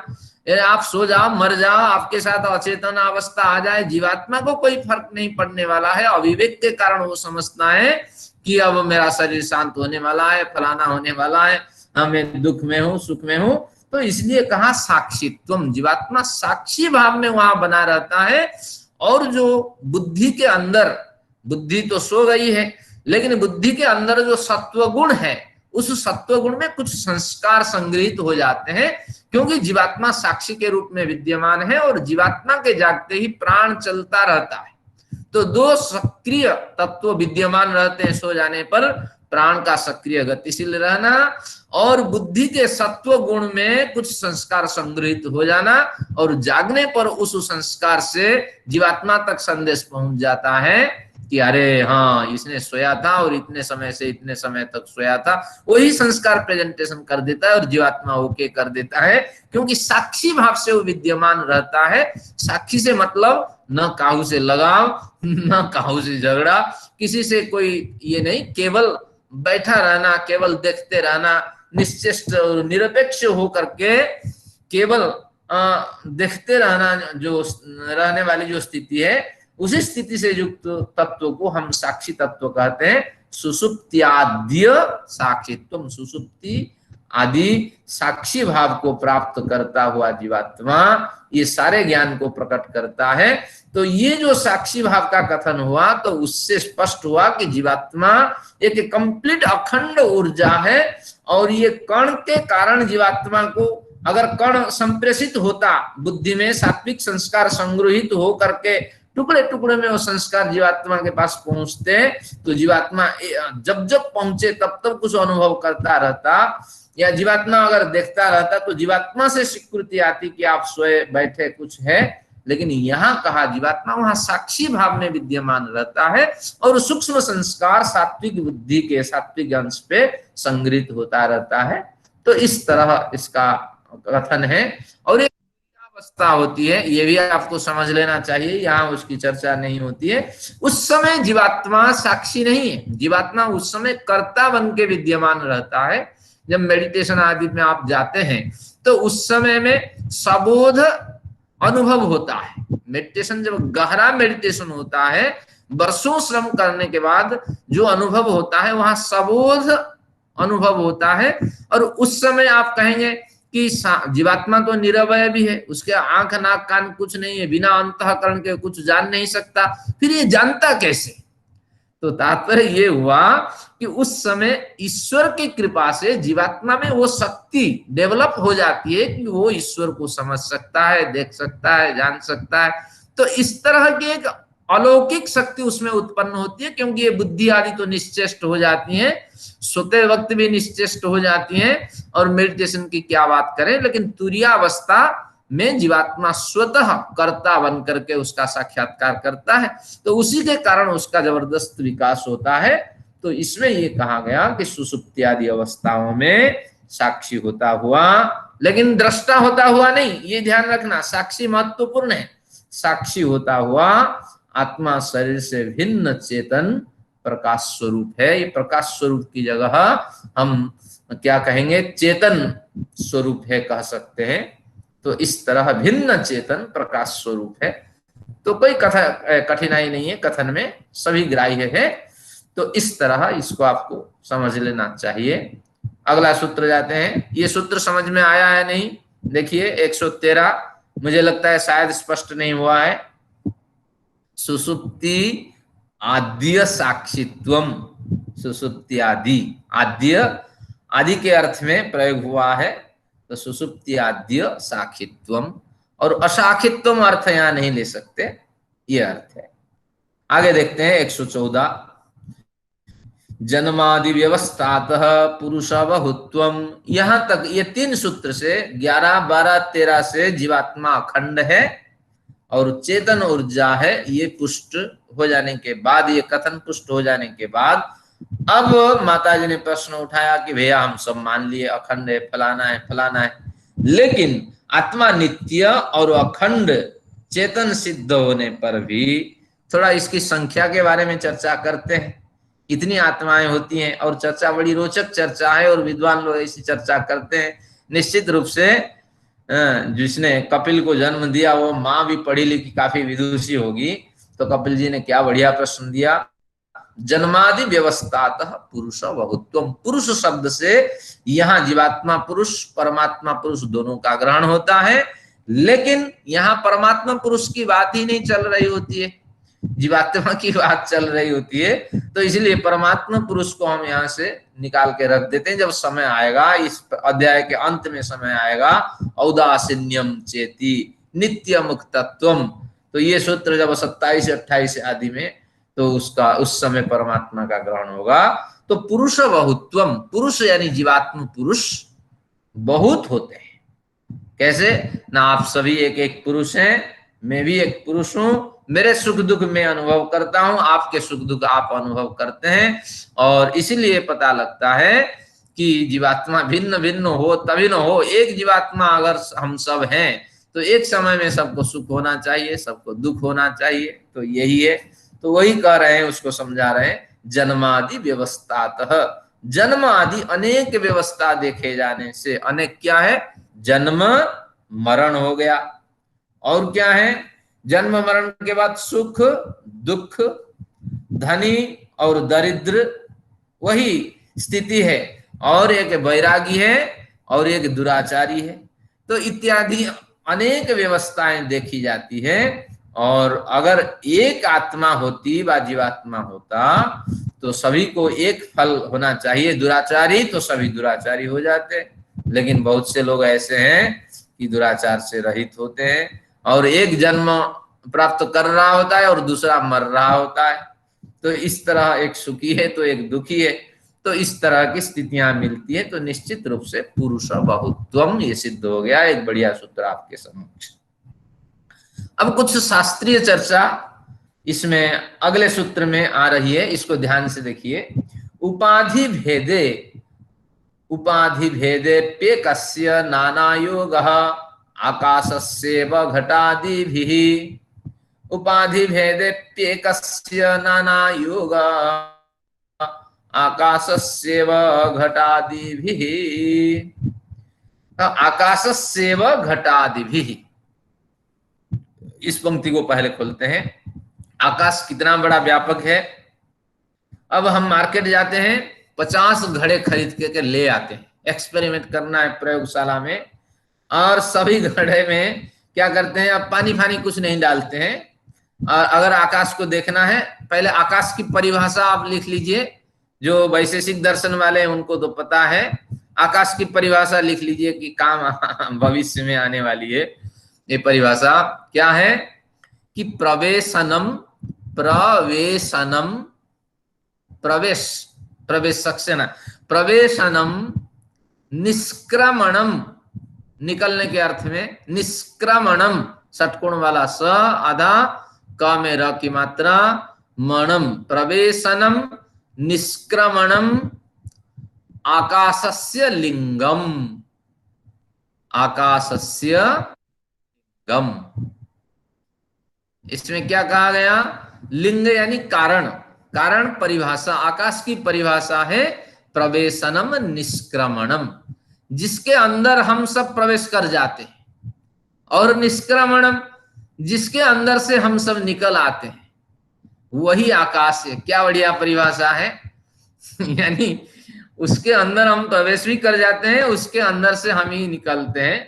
आप सो जाओ, मर जाओ, आपके साथ अचेतन अवस्था आ जाए, जीवात्मा को कोई फर्क नहीं पड़ने वाला है। अविवेक के कारण वो समझता है कि अब मेरा शरीर शांत होने वाला है, फलाना होने वाला है, मैं दुख में हूं, सुख में हूं। तो इसलिए कहा साक्षित्वम, जीवात्मा साक्षी भाव में वहां बना रहता है। और जो बुद्धि के अंदर, बुद्धि तो सो गई है, लेकिन बुद्धि के अंदर जो सत्वगुण है, उस सत्वगुण में कुछ संस्कार संग्रहित हो जाते हैं, क्योंकि जीवात्मा साक्षी के रूप में विद्यमान है, और जीवात्मा के जागते ही प्राण चलता रहता है। तो दो सक्रिय तत्व विद्यमान रहते हैं सो जाने पर, प्राण का सक्रिय गतिशील रहना और बुद्धि के सत्व गुण में कुछ संस्कार संग्रहित हो जाना, और जागने पर उस संस्कार से जीवात्मा तक संदेश पहुंच जाता है कि अरे हाँ इसने सोया था और इतने समय से इतने समय तक सोया था, वही संस्कार प्रेजेंटेशन कर देता है और जीवात्मा ओके कर देता है, क्योंकि साक्षी भाव से वो विद्यमान रहता है। साक्षी से मतलब न काहू से लगाव, न काहू से झगड़ा, किसी से कोई ये नहीं, केवल बैठा रहना, केवल देखते रहना, निश्चेष्ट और निरपेक्ष होकर के केवल देखते रहना, जो रहने वाली जो स्थिति है, उसी स्थिति से युक्त तत्व को हम साक्षी तत्व कहते हैं। सुसुप्त्याद्य साक्षित्व, सुसुप्ति आदि साक्षी भाव को प्राप्त करता हुआ जीवात्मा ये सारे ज्ञान को प्रकट करता है। तो ये जो साक्षी भाव का कथन हुआ, तो उससे स्पष्ट हुआ कि जीवात्मा एक कंप्लीट अखंड ऊर्जा है, और ये कण के कारण जीवात्मा को, अगर कण संप्रेषित होता बुद्धि में, सात्विक संस्कार संग्रहित हो करके टुकड़े टुकड़े में वो संस्कार जीवात्मा के पास पहुंचते, तो जीवात्मा जब जब पहुंचे तब तब कुछ अनुभव करता रहता, या जीवात्मा अगर देखता रहता तो जीवात्मा से स्वीकृति आती कि आप सोए बैठे कुछ है। लेकिन यहाँ कहा जीवात्मा वहां साक्षी भाव में विद्यमान रहता है, और सूक्ष्म संस्कार सात्विक बुद्धि के सात्विक अंश पे संग्रहित होता रहता है। तो इस तरह इसका कथन है। और एक अवस्था होती है, ये भी आपको समझ लेना चाहिए, यहाँ उसकी चर्चा नहीं होती है। उस समय जीवात्मा साक्षी नहीं है, जीवात्मा उस समय कर्ता बन के विद्यमान रहता है। जब मेडिटेशन आदि में आप जाते हैं तो उस समय में सबोध अनुभव होता है। मेडिटेशन जब गहरा मेडिटेशन होता है, वर्षों श्रम करने के बाद जो अनुभव होता है, वहां सबोध अनुभव होता है। और उस समय आप कहेंगे कि जीवात्मा तो निरवय भी है, उसके आंख नाक कान कुछ नहीं है, बिना अंतःकरण के कुछ जान नहीं सकता, फिर ये जानता कैसे? तो तात्पर्य ये हुआ कि उस समय ईश्वर की कृपा से जीवात्मा में वो शक्ति डेवलप हो जाती है कि वो ईश्वर को समझ सकता है, देख सकता है, जान सकता है। तो इस तरह की एक अलौकिक शक्ति उसमें उत्पन्न होती है, क्योंकि ये बुद्धि आदि तो निश्चेष्ट हो जाती है, सोते वक्त भी निश्चेष्ट हो जाती है, और मेडिटेशन की क्या बात करें। लेकिन तुरीयावस्था में जीवात्मा स्वतः कर्ता बन करके उसका साक्षात्कार करता है, तो उसी के कारण उसका जबरदस्त विकास होता है। तो इसमें ये कहा गया कि सुसुप्ति आदि अवस्थाओं में साक्षी होता हुआ, लेकिन दृष्टा होता हुआ नहीं, ये ध्यान रखना, साक्षी महत्वपूर्ण है। साक्षी होता हुआ आत्मा शरीर से भिन्न चेतन प्रकाश स्वरूप है। ये प्रकाश स्वरूप की जगह हम क्या कहेंगे, चेतन स्वरूप है कह सकते हैं। तो इस तरह भिन्न चेतन प्रकाश स्वरूप है। तो कोई कठिनाई नहीं है कथन में, सभी ग्राह्य है। तो इस तरह इसको आपको समझ लेना चाहिए। अगला सूत्र जाते हैं। ये सूत्र समझ में आया है नहीं? देखिए 113, मुझे लगता है शायद स्पष्ट नहीं हुआ है। सुसुप्ति आद्य साक्षित्वम, सुसुप्ति आदि, आद्य आदि के अर्थ में प्रयोग हुआ है, तो सुसुप्ति आद्य साक्षित्वम, और असाक्षित्वम अर्थ यहां नहीं ले सकते, ये अर्थ है। आगे देखते हैं 114, जन्मादि व्यवस्थातः पुरुष बहुत्वम। यहां तक ये 3 सूत्र से 11, 12, 13 से जीवात्मा अखंड है और चेतन ऊर्जा है, ये पुष्ट हो जाने के बाद, ये कथन पुष्ट हो जाने के बाद, अब माताजी ने प्रश्न उठाया कि भैया हम सब मान लिए अखंड है, फलाना है, फलाना है, लेकिन आत्मा नित्य और अखंड चेतन सिद्ध होने पर भी थोड़ा इसकी संख्या के बारे में चर्चा करते हैं। इतनी आत्माएं होती हैं, और चर्चा बड़ी रोचक चर्चा है, और विद्वान लोग ऐसी चर्चा करते हैं। निश्चित रूप से जिसने कपिल को जन्म दिया वो माँ भी पढ़ी लिखी काफी विदुषी होगी। तो कपिल जी ने क्या बढ़िया प्रश्न दिया, जन्मादि व्यवस्थातः पुरुष बहुत्वम। पुरुष शब्द से यहाँ जीवात्मा पुरुष, परमात्मा पुरुष दोनों का ग्रहण होता है, लेकिन यहाँ परमात्मा पुरुष की बात ही नहीं चल रही होती है, जीवात्मा की बात चल रही होती है। तो इसलिए परमात्मा पुरुष को हम यहाँ से निकाल के रख देते हैं। जब समय आएगा, इस अध्याय के अंत में समय आएगा, औदासीन्यम चेति नित्य मुक्तत्वम, तो ये सूत्र जब 27, 28 आदि में, तो उसका उस समय परमात्मा का ग्रहण होगा। तो पुरुष बहुत्वम, पुरुष यानी जीवात्म पुरुष बहुत होते हैं। कैसे ना, आप सभी एक एक पुरुष हैं, मैं भी एक पुरुष हूं, मेरे सुख दुख में अनुभव करता हूं, आपके सुख दुख आप अनुभव करते हैं, और इसीलिए पता लगता है कि जीवात्मा भिन्न भिन्न हो तभी न हो। एक जीवात्मा अगर हम सब हैं तो एक समय में सबको सुख होना चाहिए, सबको दुख होना चाहिए, तो यही है। तो वही कह रहे हैं, उसको समझा रहे हैं, जन्मादि व्यवस्थातः, जन्म आदि अनेक व्यवस्था देखे जाने से, अनेक क्या है, जन्म मरण हो गया, और क्या है, जन्म मरण के बाद सुख दुख, धनी और दरिद्र, वही स्थिति है, और एक वैरागी है और एक दुराचारी है, तो इत्यादि अनेक व्यवस्थाएं देखी जाती है। और अगर एक आत्मा होती व जीवात्मा होता तो सभी को एक फल होना चाहिए, दुराचारी तो सभी दुराचारी हो जाते, लेकिन बहुत से लोग ऐसे हैं कि दुराचार से रहित होते हैं, और एक जन्म प्राप्त कर रहा होता है और दूसरा मर रहा होता है, तो इस तरह एक सुखी है तो एक दुखी है, तो इस तरह की स्थितियां मिलती है। तो निश्चित रूप से पुरुष बहुत्वम ये सिद्ध हो गया, एक बढ़िया सूत्र आपके समक्ष। अब कुछ शास्त्रीय चर्चा इसमें अगले सूत्र में आ रही है, इसको ध्यान से देखिए। उपाधि भेदे, उपाधि भेदे पेकस्य नाना योगः आकाशस्येव घटादिभिः, उपाधि भेदे पेकस्य नाना योगः आकाशस्येव घटादिभिः, आकाशस्येव घटादिभिः, इस पंक्ति को पहले खोलते हैं। आकाश कितना बड़ा व्यापक है। अब हम मार्केट जाते हैं, 50 घड़े खरीद के ले आते हैं, एक्सपेरिमेंट करना है प्रयोगशाला में, और सभी घड़े में क्या करते हैं, अब पानी फानी कुछ नहीं डालते हैं, और अगर आकाश को देखना है, पहले आकाश की परिभाषा आप लिख लीजिए, जो वैशेषिक दर्शन वाले हैं उनको तो पता है, आकाश की परिभाषा लिख लीजिए कि काम भविष्य में आने वाली है। ये परिभाषा क्या है कि प्रवेशनम, प्रवेशनम, प्रवेश, प्रवेश सक्सेना, प्रवेशनम, निष्क्रमणम, निकलने के अर्थ में, निष्क्रमणम षटकोण वाला स, आधा क में र की मात्रा, मणम, प्रवेशनम निष्क्रमणम आकाशस्य लिंगम, आकाशस्य गम। इसमें क्या कहा गया, लिंग यानी कारण, कारण परिभाषा, आकाश की परिभाषा है प्रवेशनम निष्क्रमणम, जिसके अंदर हम सब प्रवेश कर जाते हैं, और निष्क्रमणम जिसके अंदर से हम सब निकल आते हैं, वही आकाश है। क्या बढ़िया परिभाषा है यानी उसके अंदर हम प्रवेश भी कर जाते हैं, उसके अंदर से हम ही निकलते हैं।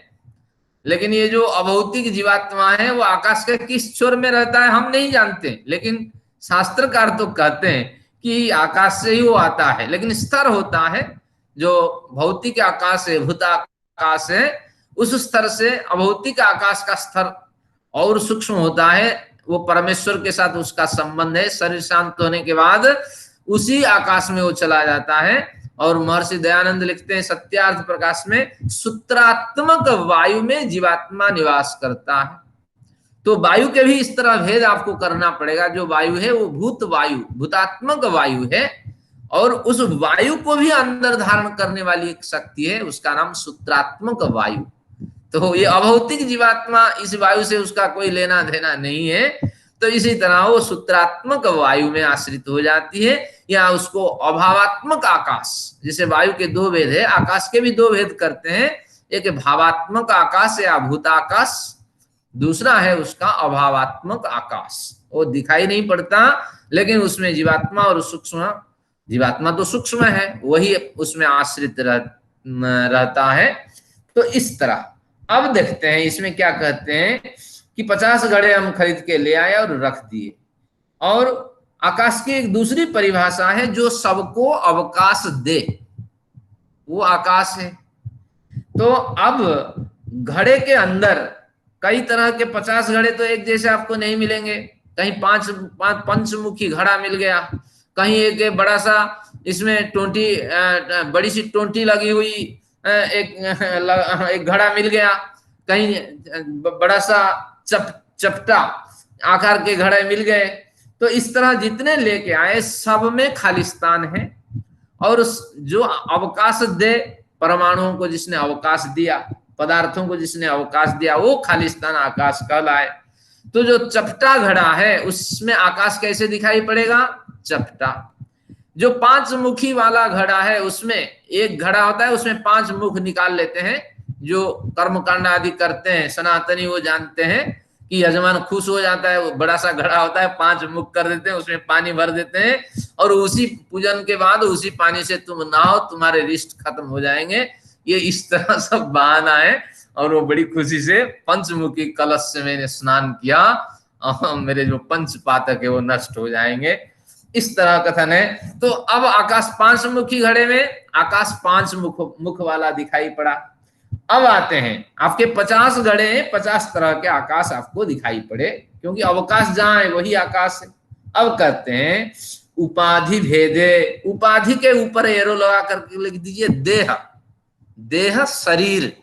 लेकिन ये जो अभौतिक जीवात्मा है वो आकाश के किस छोर में रहता है हम नहीं जानते, लेकिन शास्त्रकार तो कहते हैं कि आकाश से ही वो आता है, लेकिन स्तर होता है, जो भौतिक आकाश है, भूताकाश है, उस स्तर से अभौतिक आकाश का स्तर और सूक्ष्म होता है, वो परमेश्वर के साथ उसका संबंध है। शरीर शांत होने के बाद उसी आकाश में वो चला जाता है। और महर्षि दयानंद लिखते हैं सत्यार्थ प्रकाश में, सूत्रात्मक वायु में जीवात्मा निवास करता है। तो वायु के भी इस तरह भेद आपको करना पड़ेगा, जो वायु है वो भूत वायु, भूतात्मक वायु है, और उस वायु को भी अंदर धारण करने वाली एक शक्ति है, उसका नाम सूत्रात्मक वायु। तो ये अभौतिक जीवात्मा इस वायु से उसका कोई लेना देना नहीं है, तो इसी तरह वो सूत्रात्मक वायु में आश्रित हो जाती है, या उसको अभावात्मक आकाश, जैसे वायु के दो भेद है, आकाश के भी दो भेद करते हैं, एक भावात्मक आकाश या भूताकाश, दूसरा है उसका अभावात्मक आकाश, वो दिखाई नहीं पड़ता, लेकिन उसमें जीवात्मा और सूक्ष्म, जीवात्मा तो सूक्ष्म है, वही उसमें आश्रित रहता है। तो इस तरह अब देखते हैं इसमें क्या कहते हैं कि 50 घड़े हम खरीद के ले आए और रख दिए। और आकाश की एक दूसरी परिभाषा है, जो सबको अवकाश दे, वो आकाश है। तो अब घड़े के अंदर कई तरह के 50 घड़े तो एक जैसे आपको नहीं मिलेंगे, कहीं पांच पंचमुखी घड़ा मिल गया, कहीं एक बड़ा सा इसमें टोंटी, बड़ी सी टोंटी लगी हुई एक घड़ा मिल गया, कहीं बड़ा सा चपटा आकार के घड़े मिल गए। तो इस तरह जितने लेके आए सब में खालिस्तान है, और जो अवकाश दे, परमाणुओं को जिसने अवकाश दिया, पदार्थों को जिसने अवकाश दिया, वो खालिस्तान आकाश कहलाए। तो जो चपटा घड़ा है उसमें आकाश कैसे दिखाई पड़ेगा? चपटा। जो पांच मुखी वाला घड़ा है उसमें एक घड़ा होता है, उसमें पांच मुख निकाल लेते हैं। जो कर्मकांड आदि करते हैं सनातनी वो जानते हैं कि यजमान खुश हो जाता है, वो बड़ा सा घड़ा होता है, पांच मुख कर देते हैं, उसमें पानी भर देते हैं, और उसी पूजन के बाद उसी पानी से तुम नहाओ, तुम्हारे रिष्ट खत्म हो जाएंगे। ये इस तरह सब बहाना है। और वो बड़ी खुशी से पंचमुखी कलश से मैंने स्नान किया, मेरे जो पंच पातक है वो नष्ट हो जाएंगे, इस तरह कथन है। तो अब आकाश पांच मुखी घड़े में आकाश पांच मुख वाला दिखाई पड़ा। अब आते हैं आपके 50 घड़े हैं, 50 तरह के आकाश आपको दिखाई पड़े, क्योंकि अवकाश जहां है वही आकाश है। अब कहते हैं उपाधि भेदे, उपाधि के ऊपर एरो लगा करके लिख दीजिए देह। देह शरीर,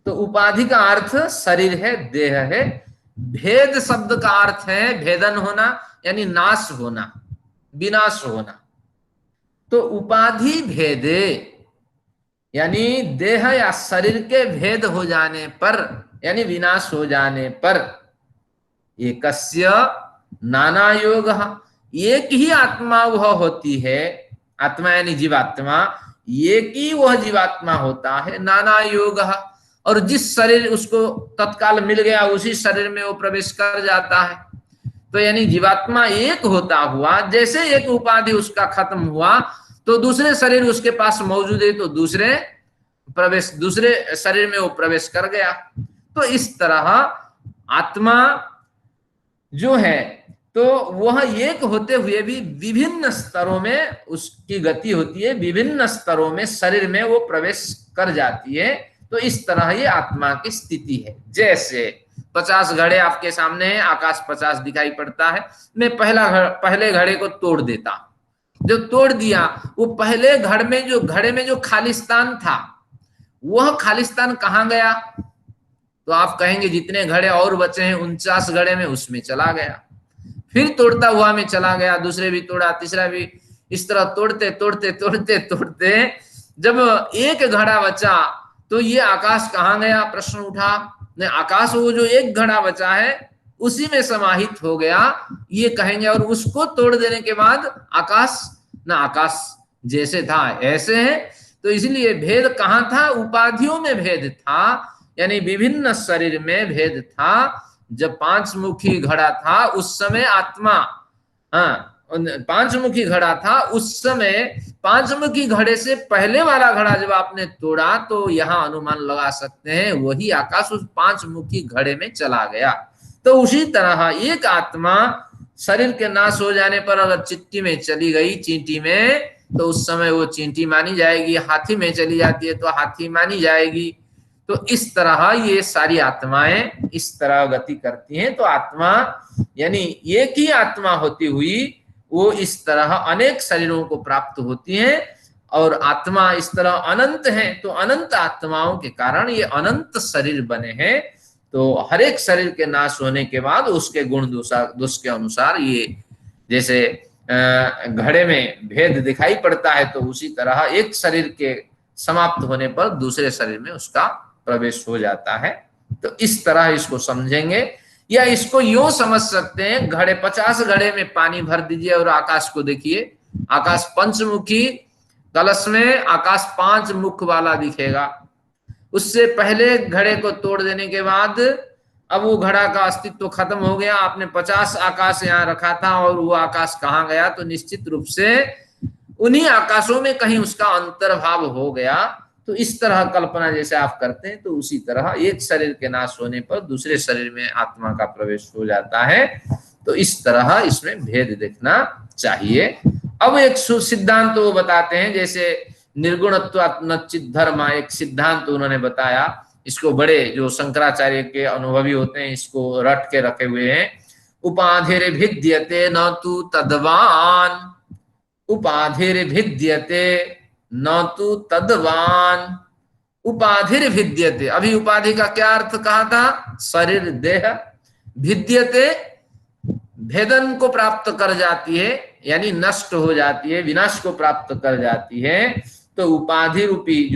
तो उपाधि का अर्थ शरीर है, देह है। भेद शब्द का अर्थ है भेदन होना, यानी नाश होना, विनाश होना। तो उपाधि भेदे यानी देह या शरीर के भेद हो जाने पर, यानी विनाश हो जाने पर, एकस्य नाना योग, एक ही आत्मा वह होती है, आत्मा यानी जीवात्मा, एक ही वह जीवात्मा होता है, नाना योग, और जिस शरीर उसको तत्काल मिल गया उसी शरीर में वो प्रवेश कर जाता है। तो यानी जीवात्मा एक होता हुआ, जैसे एक उपाधि उसका खत्म हुआ तो दूसरे शरीर उसके पास मौजूद है, तो दूसरे शरीर में वो प्रवेश कर गया। तो इस तरह आत्मा जो है तो वह एक होते हुए भी विभिन्न स्तरों में उसकी गति होती है, विभिन्न स्तरों में शरीर में वो प्रवेश कर जाती है। तो इस तरह ये आत्मा की स्थिति है। जैसे 50 घड़े आपके सामने हैं, आकाश 50 दिखाई पड़ता है। मैं पहले घड़े को तोड़ देता, जो तोड़ दिया वो पहले घड़े में जो खालिस्तान था वह खालिस्तान कहाँ गया? तो आप कहेंगे जितने घड़े और बचे हैं 49 घड़े में, उसमें चला गया। फिर तोड़ता हुआ में चला गया, दूसरे भी तोड़ा, तीसरा भी, इस तरह तोड़ते तोड़ते तोड़ते तोड़ते जब एक घड़ा बचा तो ये आकाश कहाँ गया? प्रश्न उठा। नहीं, आकाश वो जो एक घड़ा बचा है उसी में समाहित हो गया, ये कहेंगे। और उसको तोड़ देने के बाद आकाश ना आकाश जैसे था ऐसे है। तो इसलिए भेद कहाँ था? उपाधियों में भेद था, यानी विभिन्न शरीर में भेद था। जब पांच मुखी घड़ा था उस समय आत्मा, पांच मुखी घड़ा था उस समय, पांच मुखी घड़े से पहले वाला घड़ा जब आपने तोड़ा तो यहाँ अनुमान लगा सकते हैं वही आकाश उस पांच मुखी घड़े में चला गया। तो उसी तरह एक आत्मा शरीर के नाश हो जाने पर अगर चिट्ठी में चली गई, चींटी में, तो उस समय वो चींटी मानी जाएगी, हाथी में चली जाती है तो हाथी मानी जाएगी। तो इस तरह ये सारी आत्माएं इस तरह गति करती हैं। तो आत्मा यानी एक ही आत्मा होती हुई वो इस तरह अनेक शरीरों को प्राप्त होती हैं, और आत्मा इस तरह अनंत है। तो अनंत आत्माओं के कारण ये अनंत शरीर बने हैं। तो हर एक शरीर के नाश होने के बाद उसके गुण दोष के अनुसार ये जैसे घड़े में भेद दिखाई पड़ता है, तो उसी तरह एक शरीर के समाप्त होने पर दूसरे शरीर में उसका प्रवेश हो जाता है। तो इस तरह इसको समझेंगे, या इसको यूं समझ सकते हैं, घड़े 50 घड़े में पानी भर दीजिए और आकाश को देखिए। आकाश पंचमुखी कलश में आकाश 5 मुख वाला दिखेगा। उससे पहले घड़े को तोड़ देने के बाद अब वो घड़ा का अस्तित्व खत्म हो गया। आपने 50 आकाश यहाँ रखा था और वो आकाश कहाँ गया? तो निश्चित रूप से उन्हीं आकाशों में कहीं उसका अंतर्भाव हो गया। तो इस तरह कल्पना जैसे आप करते हैं, तो उसी तरह एक शरीर के नाश होने पर दूसरे शरीर में आत्मा का प्रवेश हो जाता है। तो इस तरह इसमें भेद देखना चाहिए। अब एक सिद्धांत वो बताते हैं, जैसे निर्गुणत्वात् नचित् धर्म, एक सिद्धांत उन्होंने बताया। इसको बड़े जो शंकराचार्य के अनुभवी होते हैं इसको रट के रखे हुए हैं। उपाधिर्भिद्यते न तु तद्वान्, उपाधिर्भिद्यते न तु तद्वान्, उपाधिर्भिद्यते। अभी उपाधि का क्या अर्थ कहा था? शरीर, देह। भिद्यते भेदन को प्राप्त कर जाती है, यानी नष्ट हो जाती है, विनाश को प्राप्त कर जाती है। तो उपाधि रूपी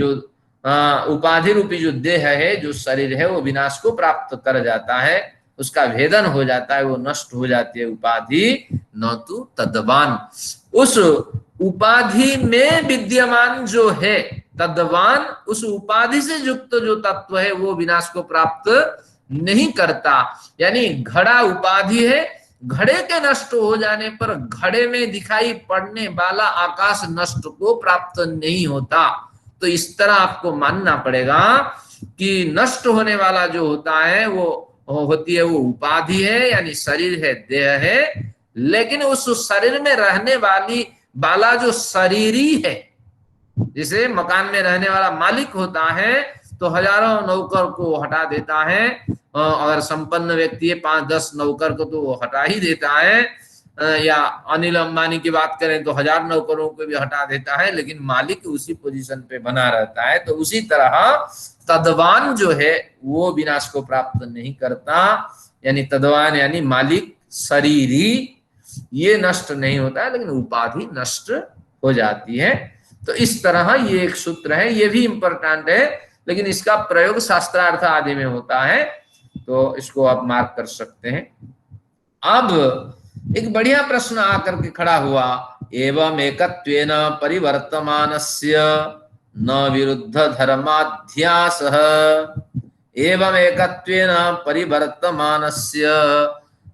जो देह है, जो शरीर है, वो विनाश को प्राप्त कर जाता है, उसका भेदन हो जाता है, वो नष्ट हो जाती है उपाधि, न तो तद्वान। उस उपाधि में विद्यमान जो है तद्वान, उस उपाधि से युक्त जो तत्व है वो विनाश को प्राप्त नहीं करता। यानी घड़ा उपाधि है, घड़े के नष्ट हो जाने पर घड़े में दिखाई पड़ने वाला आकाश नष्ट को प्राप्त नहीं होता। तो इस तरह आपको मानना पड़ेगा कि नष्ट होने वाला जो होता है वो होती है वो उपाधि है, यानी शरीर है, देह है, लेकिन उस शरीर में रहने वाला जो शरीरी है, जैसे मकान में रहने वाला मालिक होता है तो हजारों नौकर को हटा देता है, अगर संपन्न व्यक्ति है 5-10 नौकर को तो वो हटा ही देता है, या अनिल अंबानी की बात करें तो 1000 नौकरों को भी हटा देता है, लेकिन मालिक उसी पोजीशन पे बना रहता है। तो उसी तरह तद्वान जो है वो विनाश को प्राप्त नहीं करता, यानी तद्वान यानी मालिक, शरीरी, ये नष्ट नहीं होता है, लेकिन उपाधि नष्ट हो जाती है। तो इस तरह ये एक सूत्र है, ये भी इंपॉर्टेंट है, लेकिन इसका प्रयोग शास्त्रार्थ आदि में होता है, तो इसको आप मार्क कर सकते हैं। अब एक बढ़िया प्रश्न आकर के खड़ा हुआ, एवं एकत्वेन परिवर्तमानस्य न विरुद्ध धर्माध्यासः, एवं एकत्वेन परिवर्तमानस्य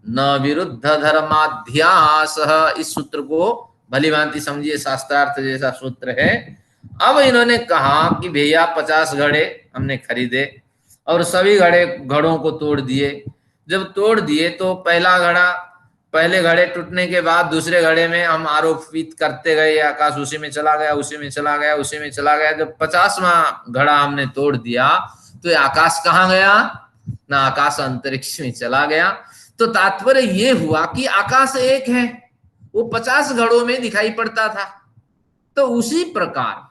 न विरुद्ध धर्माध्यासः। इस सूत्र को भली भांति समझिए, शास्त्रार्थ जैसा सूत्र है। अब इन्होंने कहा कि भैया 50 घड़े हमने खरीदे और सभी घड़ों को तोड़ दिए। जब तोड़ दिए तो पहले घड़े टूटने के बाद दूसरे घड़े में हम आरोपित करते गए, आकाश उसी में चला गया, उसी में चला गया, उसी में चला गया। जब 50वां घड़ा हमने तोड़ दिया तो आकाश कहाँ गया? ना आकाश अंतरिक्ष में चला गया। तो तात्पर्य ये हुआ कि आकाश एक है, वो 50 घड़ों में दिखाई पड़ता था। तो उसी प्रकार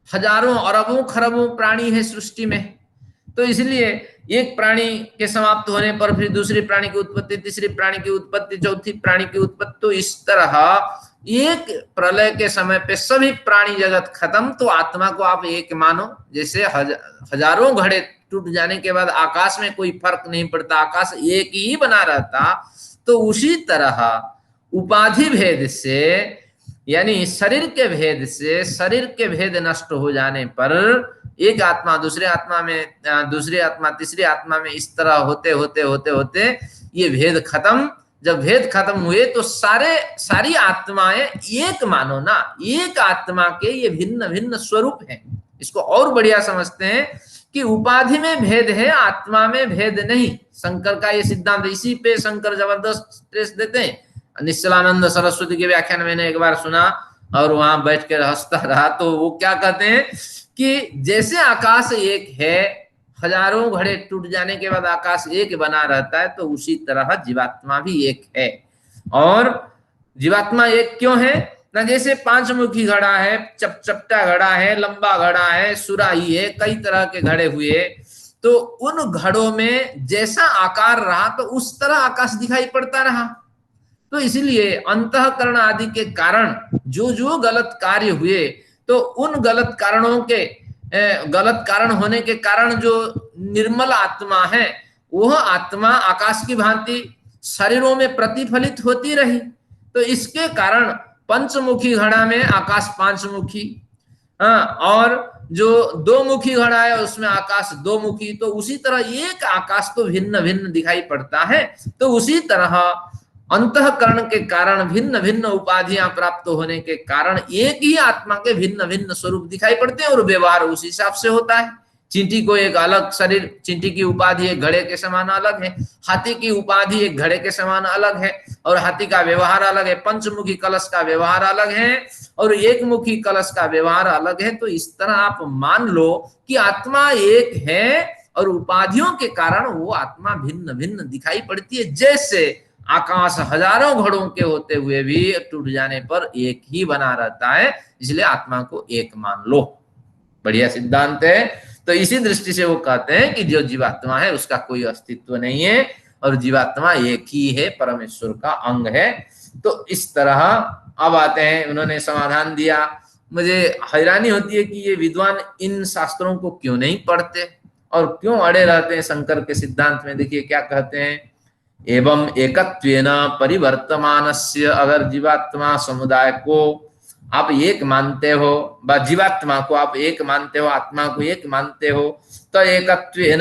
हजारों अरबों खरबों प्राणी है सृष्टि में, तो इसलिए एक प्राणी के समाप्त होने पर फिर दूसरी प्राणी की उत्पत्ति, तीसरी प्राणी की उत्पत्ति, चौथी प्राणी की उत्पत्ति। तो इस तरह एक प्रलय के समय पे सभी प्राणी जगत खत्म, तो आत्मा को आप एक मानो। जैसे हजारों घड़े टूट जाने के बाद आकाश में कोई फर्क नहीं पड़ता, आकाश एक ही बना रहता। तो उसी तरह उपाधि भेद से, यानी शरीर के भेद से, शरीर के भेद नष्ट हो जाने पर एक आत्मा दूसरे आत्मा में, दूसरी आत्मा तीसरी आत्मा में, इस तरह होते होते होते होते ये भेद खत्म। जब भेद खत्म हुए तो सारी आत्माएं एक मानो ना, एक आत्मा के ये भिन्न भिन्न स्वरूप हैं। इसको और बढ़िया समझते हैं कि उपाधि में भेद है, आत्मा में भेद नहीं। शंकर का ये सिद्धांत, इसी पे शंकर जबरदस्त स्ट्रेस देते हैं। निश्चलानंद सरस्वती के व्याख्यान मैंने एक बार सुना और वहां बैठ कर हंसता रहा। तो वो क्या कहते हैं कि जैसे आकाश एक है, हजारों घड़े टूट जाने के बाद आकाश एक बना रहता है, तो उसी तरह जीवात्मा भी एक है। और जीवात्मा एक क्यों है ना? जैसे 5 मुखी घड़ा है, चपटा घड़ा है, लंबा घड़ा है, सुराही है, कई तरह के घड़े हुए, तो उन घड़ों में जैसा आकार रहा तो उस तरह आकाश दिखाई पड़ता रहा। तो इसीलिए अंतःकरण आदि के कारण जो जो गलत कार्य हुए, तो उन गलत कारण होने के कारण जो निर्मल आत्मा है, वह आत्मा आकाश की भांति शरीरों में प्रतिफलित होती रही। तो इसके कारण पंचमुखी घड़ा में आकाश 5 मुखी, और जो 2 मुखी घड़ा है उसमें आकाश 2 मुखी। तो उसी तरह एक आकाश तो भिन्न भिन्न दिखाई पड़ता है। तो उसी तरह अंतःकरण के कारण भिन्न भिन्न उपाधियां प्राप्त होने के कारण एक ही आत्मा के भिन्न भिन्न स्वरूप दिखाई पड़ते हैं और व्यवहार उस हिसाब से होता है। चींटी को एक अलग शरीर, चींटी की उपाधि एक घड़े के समान अलग है, हाथी की उपाधि एक घड़े के समान अलग है, और हाथी का व्यवहार अलग है। पंचमुखी कलश का व्यवहार अलग है और एक मुखी कलश का व्यवहार अलग है। तो इस तरह आप मान लो कि आत्मा एक है और उपाधियों के कारण वो आत्मा भिन्न भिन्न दिखाई पड़ती है। जैसे आकाश हजारों घड़ों के होते हुए भी टूट जाने पर एक ही बना रहता है, इसलिए आत्मा को एक मान लो। बढ़िया सिद्धांत है। तो इसी दृष्टि से वो कहते हैं कि जो जीवात्मा है उसका कोई अस्तित्व नहीं है और जीवात्मा एक ही है, परमेश्वर का अंग है। तो इस तरह अब आते हैं, उन्होंने समाधान दिया। मुझे हैरानी होती है कि ये विद्वान इन शास्त्रों को क्यों नहीं पढ़ते और क्यों अड़े रहते हैं शंकर के सिद्धांत में। देखिए क्या कहते हैं, एवं एकत्वेन परिवर्तमानस्य, अगर जीवात्मा समुदाय को आप एक मानते हो, जीवात्मा को आप एक मानते हो, आत्मा को एक मानते हो, तो एकत्वेन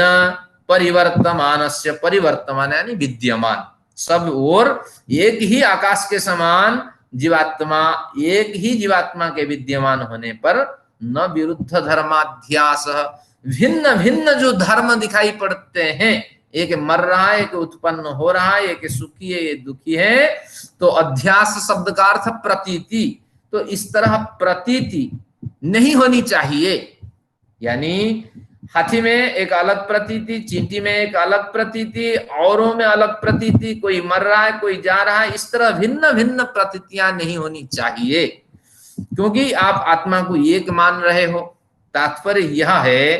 परिवर्तमानस्य, परिवर्तमान यानी विद्यमान, सब और एक ही आकाश के समान जीवात्मा, एक ही जीवात्मा के विद्यमान होने पर न विरुद्ध धर्माध्यास, भिन्न भिन्न जो धर्म दिखाई पड़ते हैं, एक मर रहा है, एक उत्पन्न हो रहा है, एक सुखी है, एक दुखी है, तो अध्यास शब्द का अर्थ प्रतीति, तो इस तरह प्रतीति नहीं होनी चाहिए। यानी हाथी में एक अलग प्रतीति, चींटी में एक अलग प्रतीति, औरों में अलग प्रतीति, कोई मर रहा है, कोई जा रहा है, इस तरह भिन्न भिन्न प्रतीतियां नहीं होनी चाहिए, क्योंकि आप आत्मा को एक मान रहे हो। तात्पर्य यह है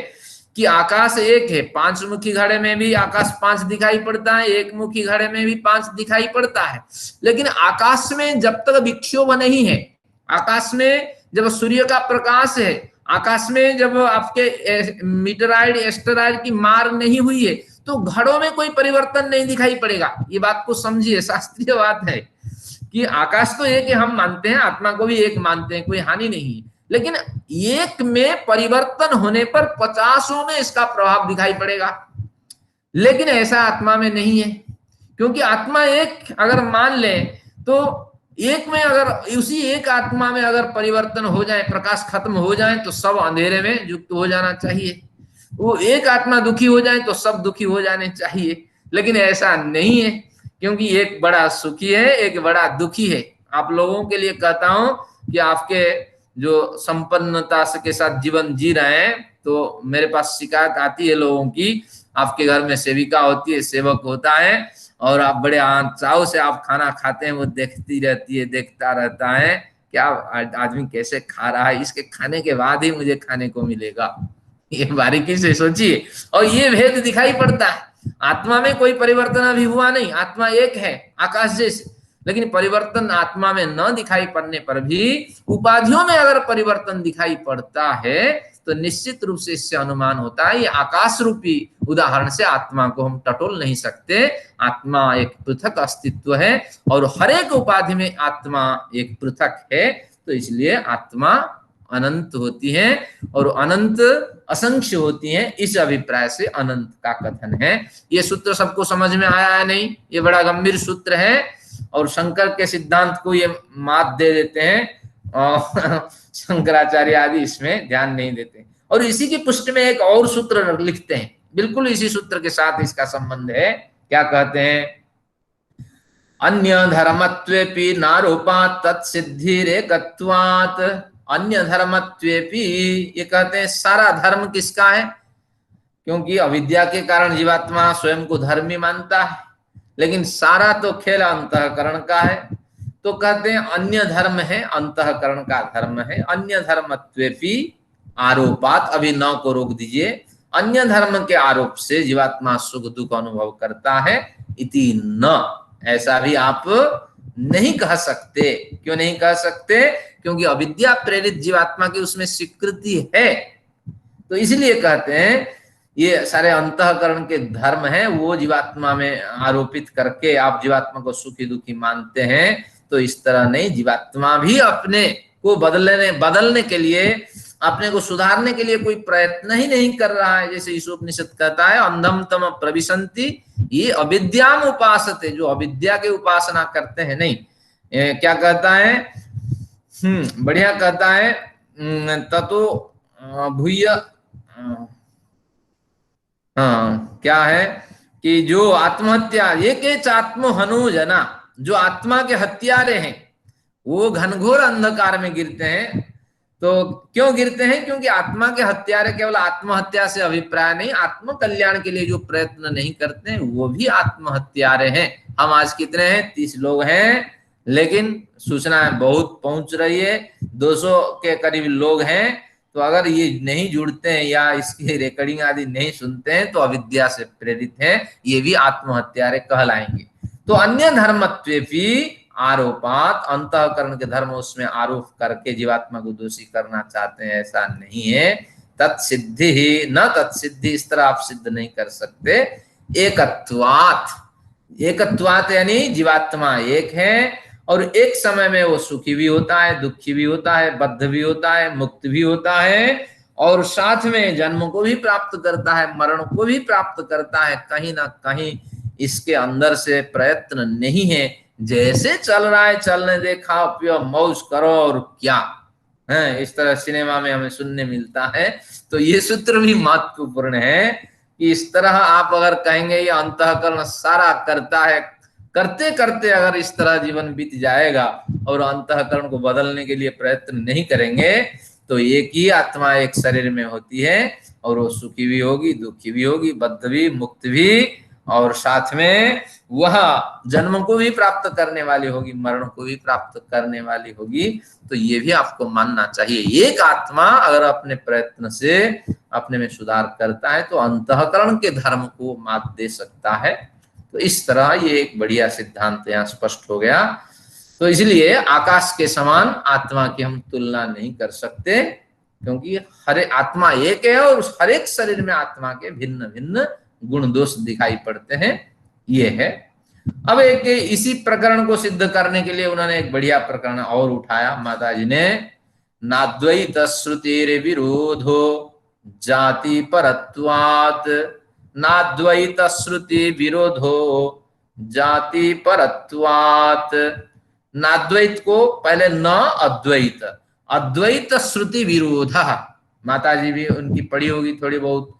कि आकाश एक है, पांच मुखी घड़े में भी आकाश पांच दिखाई पड़ता है, एक मुखी घड़े में भी पांच दिखाई पड़ता है, लेकिन आकाश में जब तक विक्षोभ नहीं है, आकाश में जब सूर्य का प्रकाश है, आकाश में जब आपके मीटराइड एस्टेरॉइड की मार नहीं हुई है, तो घड़ों में कोई परिवर्तन नहीं दिखाई पड़ेगा। ये बात को समझिए, शास्त्रीय बात है कि आकाश तो एक हम मानते हैं, आत्मा को भी एक मानते हैं, कोई हानि नहीं, लेकिन एक में परिवर्तन होने पर 50 में इसका प्रभाव दिखाई पड़ेगा। लेकिन ऐसा आत्मा में नहीं है, क्योंकि आत्मा एक अगर मान ले तो एक में अगर उसी एक आत्मा में अगर परिवर्तन हो जाए, प्रकाश खत्म हो जाए, तो सब अंधेरे में युक्त हो जाना चाहिए। वो एक आत्मा दुखी हो जाए तो सब दुखी हो जाने चाहिए, लेकिन ऐसा नहीं है, क्योंकि एक बड़ा सुखी है, एक बड़ा दुखी है। आप लोगों के लिए कहता हूं कि आपके जो संपन्नता के साथ जीवन जी रहे हैं, तो मेरे पास शिकायत आती है लोगों की, आपके घर में सेविका होती है, सेवक होता है, और आप बड़े चाव से आप खाना खाते हैं, वो देखती रहती है, देखता रहता है क्या आदमी कैसे खा रहा है, इसके खाने के बाद ही मुझे खाने को मिलेगा। ये बारीकी से सोचिए, और ये भेद दिखाई पड़ता है। आत्मा में कोई परिवर्तन अभी हुआ नहीं, आत्मा एक है आकाश जैसे, लेकिन परिवर्तन आत्मा में न दिखाई पड़ने पर भी उपाधियों में अगर परिवर्तन दिखाई पड़ता है, तो निश्चित रूप से इससे अनुमान होता है ये आकाश रूपी उदाहरण से आत्मा को हम टटोल नहीं सकते। आत्मा एक पृथक अस्तित्व है और हर एक उपाधि में आत्मा एक पृथक है, तो इसलिए आत्मा अनंत होती है और अनंत असंख्य होती है। इस अभिप्राय से अनंत का कथन है। ये सूत्र सबको समझ में आया है नहीं? ये बड़ा गंभीर सूत्र है और शंकर के सिद्धांत को ये मात दे देते हैं और शंकराचार्य आदि इसमें ध्यान नहीं देते। और इसी की पुष्टि में एक और सूत्र लिखते हैं, बिल्कुल इसी सूत्र के साथ इसका संबंध है। क्या कहते हैं? अन्य धर्मत्वेपि नारोपा तत्सिद्धिरेकत्वात्। अन्य धर्मत्वेपि, ये कहते हैं सारा धर्म किसका है? क्योंकि अविद्या के कारण जीवात्मा स्वयं को धर्मी मानता है, लेकिन सारा तो खेल अंतःकरण का है। तो कहते हैं अन्य धर्म है, अंतःकरण का धर्म है। अन्य धर्मत्वेपि आरोपात, अभी न को रोक दीजिए, अन्य धर्म के आरोप से जीवात्मा सुख दुख अनुभव करता है। इति न, ऐसा भी आप नहीं कह सकते। क्यों नहीं कह सकते? क्योंकि अविद्या प्रेरित जीवात्मा की उसमें स्वीकृति है, तो इसलिए कहते हैं ये सारे अंतःकरण के धर्म हैं, वो जीवात्मा में आरोपित करके आप जीवात्मा को सुखी दुखी मानते हैं। तो इस तरह नहीं, जीवात्मा भी अपने को बदलने के लिए, अपने को सुधारने के लिए कोई प्रयत्न ही नहीं कर रहा है। जैसे ईशोपनिषद कहता है अंधम तम प्रविशन्ति ये अविद्याम उपासते, जो अविद्या के उपासना करते हैं। नहीं, क्या कहता है? बढ़िया कहता है, ततो भूय, क्या है कि जो आत्महत्या, ये के आत्महनु जना, जो आत्मा के हत्यारे हैं वो घनघोर अंधकार में गिरते हैं। तो क्यों गिरते हैं? क्योंकि आत्मा के हत्यारे केवल आत्महत्या से अभिप्राय नहीं, आत्म कल्याण के लिए जो प्रयत्न नहीं करते हैं वो भी आत्महत्यारे हैं। हम आज कितने हैं? 30 लोग हैं, लेकिन सूचना बहुत पहुंच रही है, 200 के करीब लोग हैं। तो अगर ये नहीं जुड़ते हैं या इसकी रिकॉर्डिंग आदि नहीं सुनते हैं तो अविद्या से प्रेरित हैं, ये भी आत्महत्यारे कहलाएंगे। तो अन्य धर्मत्वेपि आरोपात, अंतःकरण के धर्म उसमें आरोप करके जीवात्मा को दोषी करना चाहते हैं, ऐसा नहीं है। तत्सिद्धि ही न तत्सिद्धि, इस तरह आप सिद्ध नहीं कर सकते। एकत्वात, एकत्वात यानी जीवात्मा एक है और एक समय में वो सुखी भी होता है, दुखी भी होता है, बद्ध भी होता है, मुक्त भी होता है, और साथ में जन्म को भी प्राप्त करता है, मरण को भी प्राप्त करता है। कहीं ना कहीं इसके अंदर से प्रयत्न नहीं है, जैसे चल रहा है चलने दे, खाओ पियो मौज करो और क्या है, इस तरह सिनेमा में हमें सुनने मिलता है। तो ये सूत्र भी महत्वपूर्ण है कि इस तरह आप अगर कहेंगे ये अंतःकरण सारा करता है, करते करते अगर इस तरह जीवन बीत जाएगा और अंतःकरण को बदलने के लिए प्रयत्न नहीं करेंगे तो एक ही आत्मा एक शरीर में होती है और वो सुखी भी होगी, दुखी भी होगी, बद्ध भी, मुक्त भी, और साथ में वह जन्म को भी प्राप्त करने वाली होगी, मरण को भी प्राप्त करने वाली होगी। तो ये भी आपको मानना चाहिए। एक आत्मा अगर अपने प्रयत्न से अपने में सुधार करता है तो अंतःकरण के धर्म को मात दे सकता है। तो इस तरह ये एक बढ़िया सिद्धांत यहाँ स्पष्ट हो गया। तो इसलिए आकाश के समान आत्मा की हम तुलना नहीं कर सकते, क्योंकि हर आत्मा एक है और हर एक शरीर में आत्मा के भिन्न भिन्न गुण दोष दिखाई पड़ते हैं। ये है। अब एक इसी प्रकरण को सिद्ध करने के लिए उन्होंने एक बढ़िया प्रकरण और उठाया माता जी ने। नाद्वैत श्रुतिर विरोधो जाति परत्वात्, नाद्वैत श्रुति विरोधो जाति परत्वात्। नाद्वैत को पहले न अद्वैत, अद्वैत श्रुति विरोध। माता जी भी उनकी पढ़ी होगी थोड़ी बहुत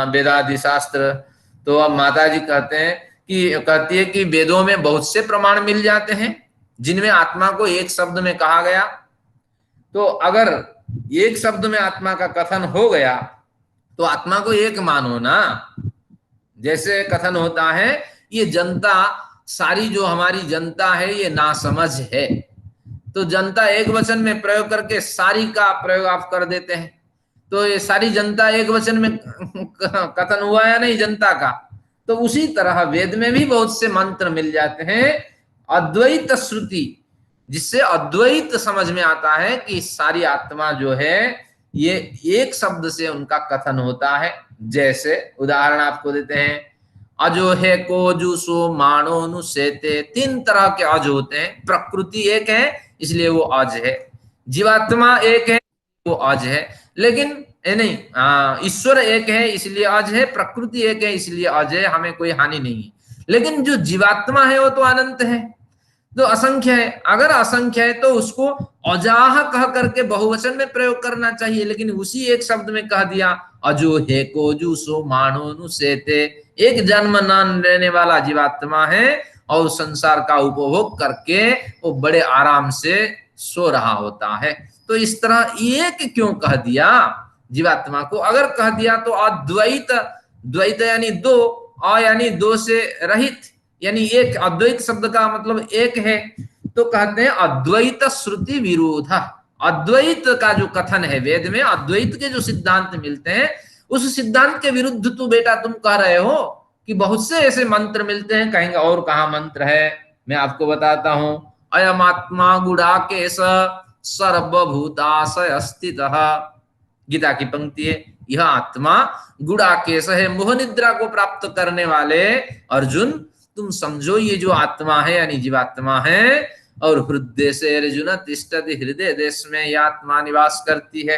वेदादि शास्त्र। तो अब माता जी कहती है कि वेदों में बहुत से प्रमाण मिल जाते हैं जिनमें आत्मा को एक शब्द में कहा गया। तो अगर एक शब्द में आत्मा का कथन हो गया तो आत्मा को एक मानो ना। जैसे कथन होता है ये जनता सारी, जो हमारी जनता है ये नासमझ है, तो जनता एक वचन में प्रयोग करके सारी का प्रयोग आप कर देते हैं, तो ये सारी जनता एक वचन में कथन हुआ या नहीं जनता का। तो उसी तरह वेद में भी बहुत से मंत्र मिल जाते हैं अद्वैत श्रुति, जिससे अद्वैत समझ में आता है कि सारी आत्मा जो है ये एक शब्द से उनका कथन होता है। जैसे उदाहरण आपको देते हैं, अजो है को जूसो मानो नुसेते, तीन तरह के अज होते हैं। प्रकृति एक है इसलिए वो अज है, जीवात्मा एक है वो अज है, लेकिन नहीं, ईश्वर एक है इसलिए अज है, प्रकृति एक है इसलिए अज है, हमें कोई हानि नहीं है। लेकिन जो जीवात्मा है वो तो अनंत है, तो असंख्य है। अगर असंख्य है तो उसको अजाह कह करके बहुवचन में प्रयोग करना चाहिए, लेकिन उसी एक शब्द में कह दिया अजो है को जूसो मानो नुसेते। एक जन्म न लेने वाला जीवात्मा है और संसार का उपभोग करके वो बड़े आराम से सो रहा होता है। तो इस तरह एक क्यों कह दिया जीवात्मा को? अगर कह दिया तो अद्वैत, द्वैत यानी दो, अ यानी दो से रहित, यानी एक, अद्वैत शब्द का मतलब एक है। तो कहते हैं अद्वैत श्रुति विरोध। अद्वैत का जो कथन है वेद में, अद्वैत के जो सिद्धांत मिलते हैं उस सिद्धांत के विरुद्ध तो बेटा तुम कह रहे हो कि बहुत से ऐसे मंत्र मिलते हैं। कहेंगे और कहा मंत्र है, मैं आपको बताता हूं। अयम आत्मा गुडाकेश सर्वभूताशय स्थितः, गीता की पंक्ति है। यह आत्मा गुडाकेश है, मोह निद्रा को प्राप्त करने वाले अर्जुन तुम समझो ये जो आत्मा है यानी जीवात्मा है, और हृदय से अर्जुन तिष्ठति, हृदय देश में यह आत्मा निवास करती है।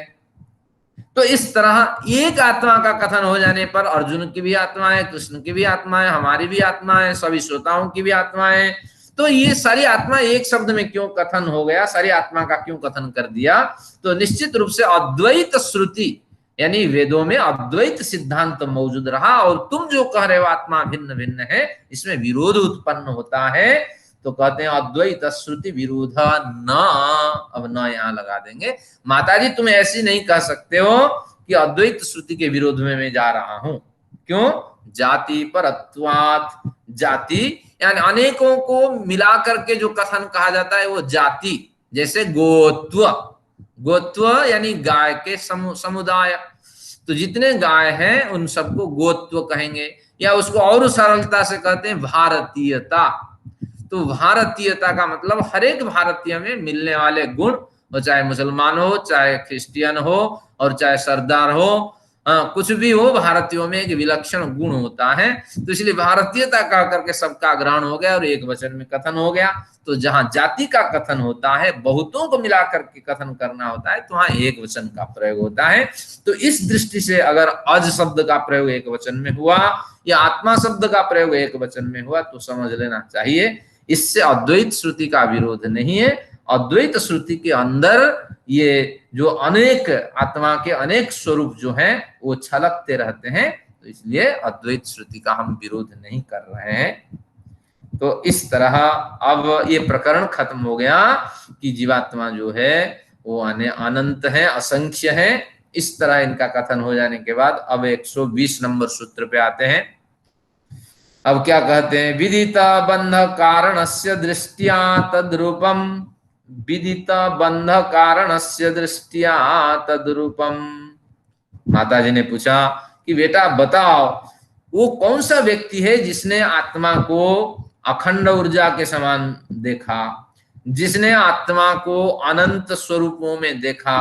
तो इस तरह एक आत्मा का कथन हो जाने पर अर्जुन की भी आत्मा है, कृष्ण की भी आत्मा है, हमारी भी आत्मा है, सभी श्रोताओं की भी आत्मा है। तो ये सारी आत्मा एक शब्द में क्यों कथन हो गया, सारी आत्मा का क्यों कथन कर दिया? तो निश्चित रूप से अद्वैत श्रुति यानी वेदों में अद्वैत सिद्धांत मौजूद रहा, और तुम जो कह रहे हो आत्मा भिन्न भिन्न है, इसमें विरोध उत्पन्न होता है। तो कहते हैं अद्वैत श्रुति विरोध न, अब न यहां लगा देंगे। माताजी तुम ऐसी नहीं कह सकते हो कि अद्वैत श्रुति के विरोध में मैं जा रहा हूं। क्यों? जाति परत्वात्, जाति यानी अनेकों को मिला करके जो कथन कहा जाता है वो जाति। जैसे गोत्व, गोत्व यानी गाय के समुदाय। तो जितने गाय हैं उन सबको गोत्व कहेंगे, या उसको और सरलता से कहते हैं भारतीयता। तो भारतीयता का मतलब हर एक भारतीय में मिलने वाले गुण, और चाहे मुसलमान हो, चाहे क्रिश्चियन हो, और चाहे सरदार हो, कुछ भी हो, भारतीयों में एक विलक्षण गुण होता है। तो इसलिए भारतीयता कह करके सबका ग्रहण हो गया और एक वचन में कथन हो गया। तो जहां जाति का कथन होता है, बहुतों को मिलाकर के कथन करना होता है, तो वहां एक वचन का प्रयोग होता है। तो इस दृष्टि से अगर अज शब्द का प्रयोग एक वचन में हुआ या आत्मा शब्द का प्रयोग एक वचन में हुआ, तो समझ लेना चाहिए इससे अद्वैत श्रुति का विरोध नहीं है। अद्वैत श्रुति के अंदर ये जो अनेक आत्मा के अनेक स्वरूप जो हैं वो छलकते रहते हैं, तो इसलिए अद्वैत श्रुति का हम विरोध नहीं कर रहे हैं। तो इस तरह अब ये प्रकरण खत्म हो गया कि जीवात्मा जो है वो अनंत है, असंख्य है। इस तरह इनका कथन हो जाने के बाद अब 120 नंबर सूत्र पे आते हैं। अब क्या कहते हैं? विदित बंध कारणस्य दृष्टिया तद्रूपम, विदित बंध कारणस्य दृष्टिया तद्रूपम। माता जी ने पूछा कि बेटा बताओ, वो कौन सा व्यक्ति है जिसने आत्मा को अखंड ऊर्जा के समान देखा, जिसने आत्मा को अनंत स्वरूपों में देखा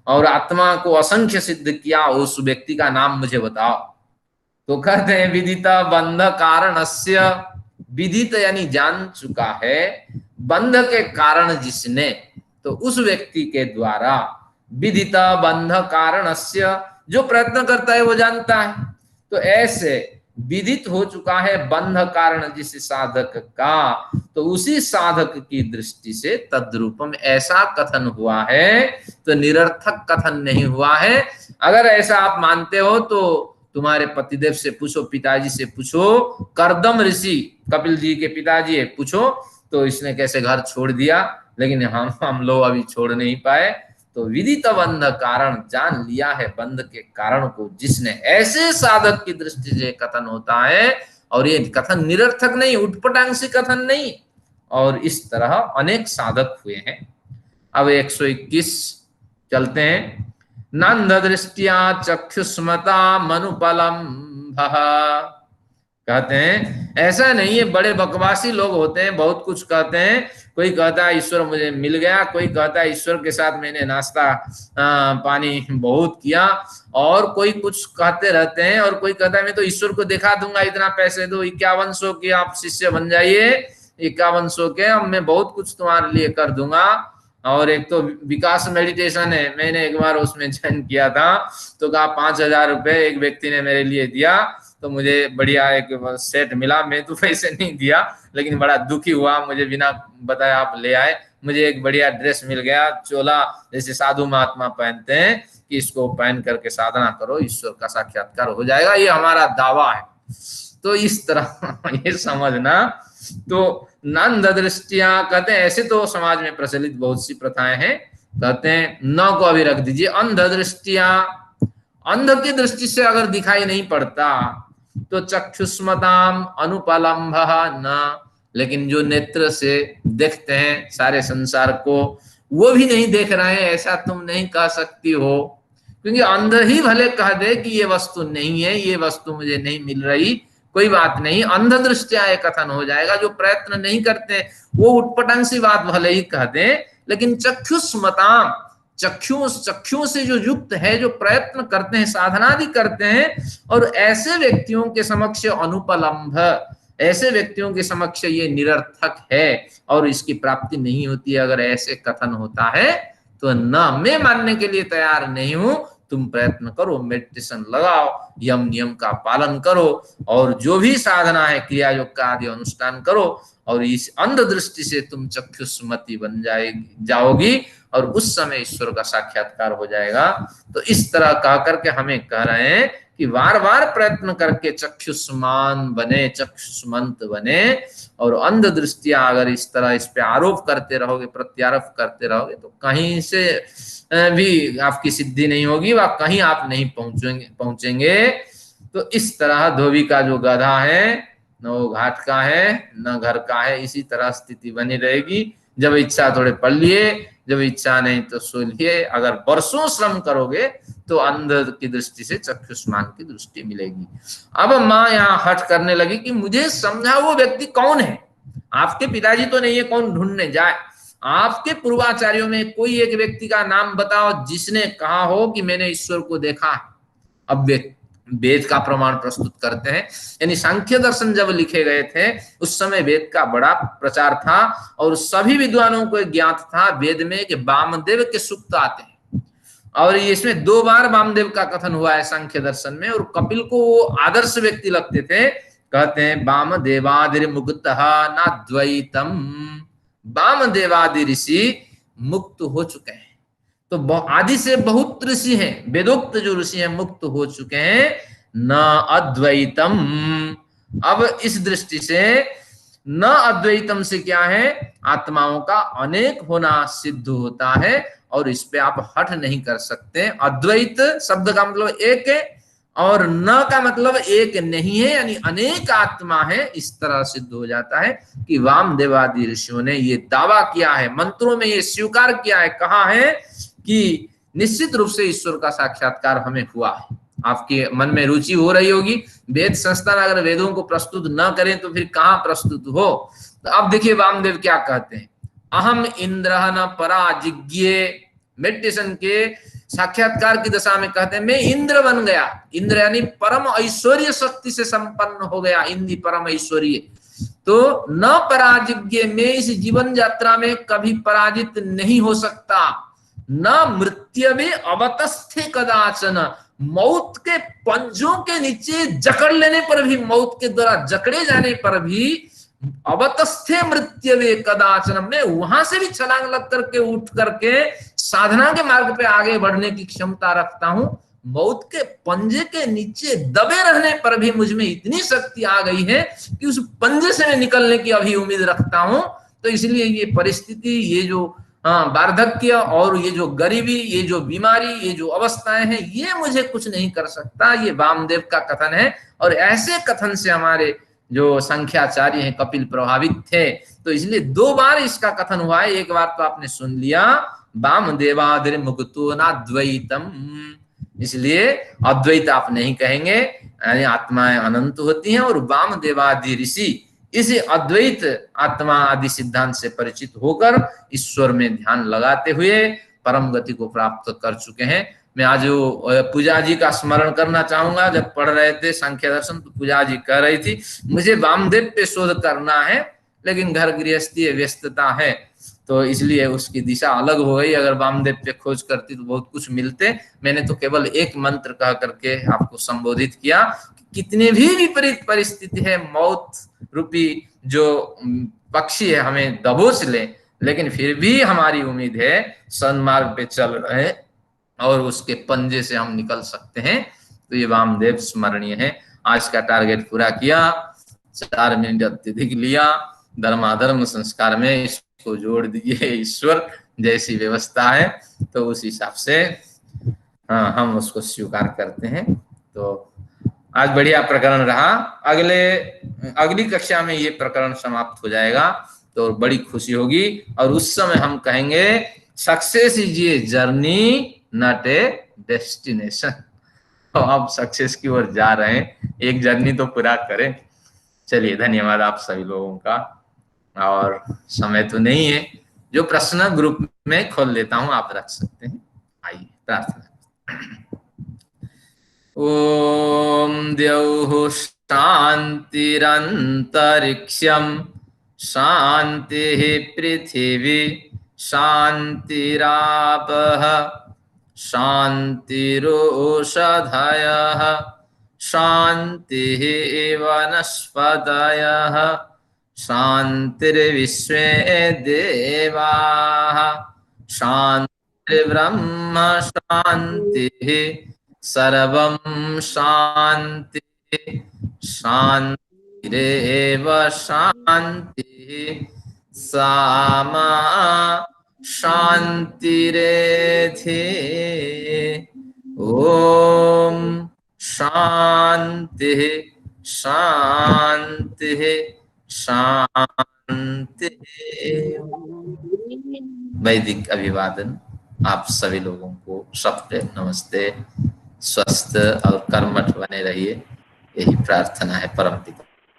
और आत्मा को असंख्य सिद्ध किया, उस व्यक्ति का नाम मुझे बताओ। तो कहते हैं विदित बंध कारणस्य, विदित यानी जान चुका है, बंध के कारण जिसने, तो उस व्यक्ति के द्वारा, विदित बंध कारणस्य, जो प्रयत्न करता है वो जानता है। तो ऐसे विदित हो चुका है बंध कारण जिस साधक का, तो उसी साधक की दृष्टि से तद्रूपम ऐसा कथन हुआ है, तो निरर्थक कथन नहीं हुआ है। अगर ऐसा आप मानते हो तो तुम्हारे पतिदेव से पूछो, पिताजी से पूछो, करदम ऋषि कपिल जी के पिताजी है, पूछो तो इसने कैसे घर छोड़ दिया, लेकिन हम लोग अभी छोड़ नहीं पाए। तो विदित बंध कारण, जान लिया है बंध के कारण को जिसने, ऐसे साधक की दृष्टि से कथन होता है। और ये कथन निरर्थक नहीं, उठपटांग कथन नहीं। और इस तरह अनेक साधक हुए हैं। अब 121 चलते हैं। नंद दृष्टिया चक्षुष्मता मनुपलम, कहते हैं ऐसा नहीं है, बड़े बकवासी लोग होते हैं, बहुत कुछ कहते हैं। कोई कहता है ईश्वर मुझे मिल गया, कोई कहता है ईश्वर के साथ मैंने नाश्ता पानी बहुत किया, और कोई कुछ कहते रहते हैं। और कोई कहता है मैं तो ईश्वर को दिखा दूंगा, इतना पैसे दो, 5100 के आप शिष्य बन जाइए, 5100 के, अब मैं बहुत कुछ तुम्हारे लिए कर दूंगा। और एक तो विकास मेडिटेशन है, मैंने एक बार उसमें ज्वाइन किया था, तो कहा 5000 रुपए एक व्यक्ति ने मेरे लिए दिया, तो मुझे बढ़िया एक सेट मिला। मैं तो पैसे नहीं दिया, लेकिन बड़ा दुखी हुआ, मुझे बिना बताए आप ले आए। मुझे एक बढ़िया ड्रेस मिल गया, चोला, जैसे साधु महात्मा पहनते हैं, कि इसको पहन करके साधना करो, ईश्वर का साक्षात्कार हो जाएगा, ये हमारा दावा है। तो इस तरह ये समझना। तो नंद दृष्टिया कहते हैं, ऐसे तो समाज में प्रचलित बहुत सी प्रथाएं हैं। कहते हैं न को अभी रख दीजिए, अंध दृष्टिया, अंध की दृष्टि से अगर दिखाई नहीं पड़ता तो चक्षुष्मताम अनुपलम्भ न, लेकिन जो नेत्र से देखते हैं सारे संसार को, वो भी नहीं देख रहे हैं, ऐसा तुम नहीं कह सकती हो। क्योंकि अंध ही भले कह दे कि ये वस्तु नहीं है, ये वस्तु मुझे नहीं मिल रही, कोई बात नहीं, अंध दृष्टिया एक कथन हो जाएगा। जो प्रयत्न नहीं करते वो उटपटांग सी बात भले ही कह दे, लेकिन चक्षुष्मताम, चक्षुओं से जो युक्त है, जो प्रयत्न करते हैं, साधना आदि करते हैं, और ऐसे व्यक्तियों के समक्ष अनुपलम्भ, ऐसे व्यक्तियों के समक्ष ये निरर्थक है और इसकी प्राप्ति नहीं होती है। अगर ऐसे कथन होता है तो न, मैं मानने के लिए तैयार नहीं हूं। तुम प्रयत्न करो, मेडिटेशन लगाओ, यम नियम का पालन करो, और जो भी साधना है क्रिया योग का आदि अनुष्ठान करो, और इस अंध दृष्टि से तुम चक्षुष्मति बन जाओगी, और उस समय ईश्वर का साक्षात्कार हो जाएगा। तो इस तरह कह करके हमें कह रहे हैं कि बार बार प्रयत्न करके चक्षुष्मान बने, चक्षुष्मंत बने, और अंध दृष्टिया अगर इस तरह इस पे आरोप करते रहोगे, प्रत्यारोप करते रहोगे, तो कहीं से भी आपकी सिद्धि नहीं होगी, वह कहीं आप नहीं पहुंचेंगे। तो इस तरह धोबी का जो गधा है, न वो घाट का है न घर का है, इसी तरह स्थिति बनी रहेगी। जब इच्छा थोड़े पढ़ लिए, जब इच्छा नहीं तो सो लिए। अगर वर्षों श्रम करोगे तो अंध की दृष्टि से चक्षुष्मान की दृष्टि मिलेगी। अब माँ यहाँ हठ करने लगी कि मुझे समझा वो व्यक्ति कौन है। आपके पिताजी तो नहीं है, कौन ढूंढने जाए। आपके पूर्वाचार्यों में कोई एक व्यक्ति का नाम बताओ जिसने कहा हो कि मैंने ईश्वर को देखा। अब वेद का प्रमाण प्रस्तुत करते हैं। यानी सांख्य दर्शन जब लिखे गए थे उस समय वेद का बड़ा प्रचार था और सभी विद्वानों को ज्ञात था वेद में कि वामदेव के सूक्त आते हैं। और इसमें 2 बार वामदेव का कथन हुआ है सांख्य दर्शन में। और कपिल को वो आदर्श व्यक्ति लगते थे। कहते हैं वामदेवादि मुक्तः न द्वैतम, वामदेवादि ऋषि मुक्त हो चुके हैं। तो आदि से बहुत ऋषि हैं, वेदोक्त जो ऋषि हैं मुक्त हो चुके हैं। न अद्वैतम, अब इस दृष्टि से न अद्वैतम से क्या है, आत्माओं का अनेक होना सिद्ध होता है और इस पे आप हठ नहीं कर सकते। अद्वैत शब्द का मतलब एक है और न का मतलब एक नहीं है, यानी अनेक आत्मा है। इस तरह सिद्ध हो जाता है कि वामदेवादि ऋषियों ने ये दावा किया है, मंत्रों में ये स्वीकार किया है, कहा है कि निश्चित रूप से ईश्वर का साक्षात्कार हमें हुआ है। आपके मन में रुचि हो रही होगी, वेद संस्थान अगर वेदों को प्रस्तुत न करें तो फिर कहां प्रस्तुत हो। तो अब देखिए वामदेव क्या कहते हैं, अहम इंद्र न पराजिज्ञे, मेडिटेशन के साक्षात्कार की दशा में कहते हैं मैं इंद्र बन गया। इंद्र यानी परम ऐश्वर्य शक्ति से संपन्न हो गया, इंद्र परम ऐश्वर्य। तो न पराजिज्ञे, मैं इस जीवन यात्रा में कभी पराजित नहीं हो सकता। न मृत्यवे अवतस्थे कदाचन, मौत के पंजों के नीचे जकड़ लेने पर भी, मौत के द्वारा जकड़े जाने पर भी, अवतस्थे मृत्यवे कदाचन, मैं वहां से भी छलांग लग करके उठ करके साधना के मार्ग पे आगे बढ़ने की क्षमता रखता हूं। मौत के पंजे के नीचे दबे रहने पर भी मुझ में इतनी शक्ति आ गई है कि उस पंजे से मैं निकलने की अभी उम्मीद रखता हूं। तो इसलिए ये परिस्थिति, ये जो वार्धक्य और ये जो गरीबी, ये जो बीमारी, ये जो अवस्थाएं हैं, ये मुझे कुछ नहीं कर सकता। ये वामदेव का कथन है और ऐसे कथन से हमारे जो संख्याचार्य हैं कपिल प्रभावित थे। तो इसलिए 2 बार इसका कथन हुआ है। एक बार तो आपने सुन लिया, वामदेवादिर मुक्तो नाद्वैतम, इसलिए अद्वैत आप नहीं कहेंगे, यानी आत्माएं अनंत होती हैं। और वामदेवादि ऋषि इस अद्वैत आत्मा आदि सिद्धांत से परिचित होकर ईश्वर में ध्यान लगाते हुए परम गति को प्राप्त कर चुके हैं। मैं आज पूजा जी का स्मरण करना चाहूंगा। जब पढ़ रहे थे सांख्य दर्शन तो पूजा जी कह रही थी मुझे वामदेव पे शोध करना है, लेकिन घर गृहस्थी व्यस्तता है तो इसलिए उसकी दिशा अलग हो गई। अगर वामदेव पे खोज करती तो बहुत कुछ मिलते। मैंने तो केवल एक मंत्र कह करके आपको संबोधित किया। कितने भी विपरीत परिस्थिति है, मौत रूपी जो पक्षी है हमें दबोच ले, लेकिन फिर भी हमारी उम्मीद है सन्मार्ग पे चल रहे और उसके पंजे से हम निकल सकते हैं। तो ये वामदेव स्मरणीय है। आज का टारगेट पूरा किया, 4 मिनट अत्यधिक लिया। धर्माधर्म संस्कार में इसको जोड़ दीजिए, ईश्वर जैसी व्यवस्था है तो उस हिसाब से हम उसको स्वीकार करते हैं। तो आज बढ़िया प्रकरण रहा। अगली कक्षा में ये प्रकरण समाप्त हो जाएगा तो बड़ी खुशी होगी और उस समय हम कहेंगे success is a journey not a destination. तो आप सक्सेस की ओर जा रहे हैं, एक जर्नी तो पूरा करें। चलिए, धन्यवाद आप सभी लोगों का। और समय तो नहीं है, जो प्रश्न ग्रुप में खोल लेता हूं आप रख सकते हैं। आइए प्रार्थना। ओम द्यौः शान्तिरन्तरिक्षं शान्तिः पृथिवी शान्तिरापः शान्तिरोषधयः शान्तिः वनस्पतयः शान्तिर्विश्वे देवाः शान्तिर्ब्रह्म शान्तिः सर्वं शान्ति शान्तिरेव शान्तिः सामा शान्तिरेधि। ओम शान्तिः शान्तिः शान्तिः। वैदिक अभिवादन आप सभी लोगों को सबके नमस्ते। स्वस्थ और कर्मठ बने रहिए, यही प्रार्थना है परम पिता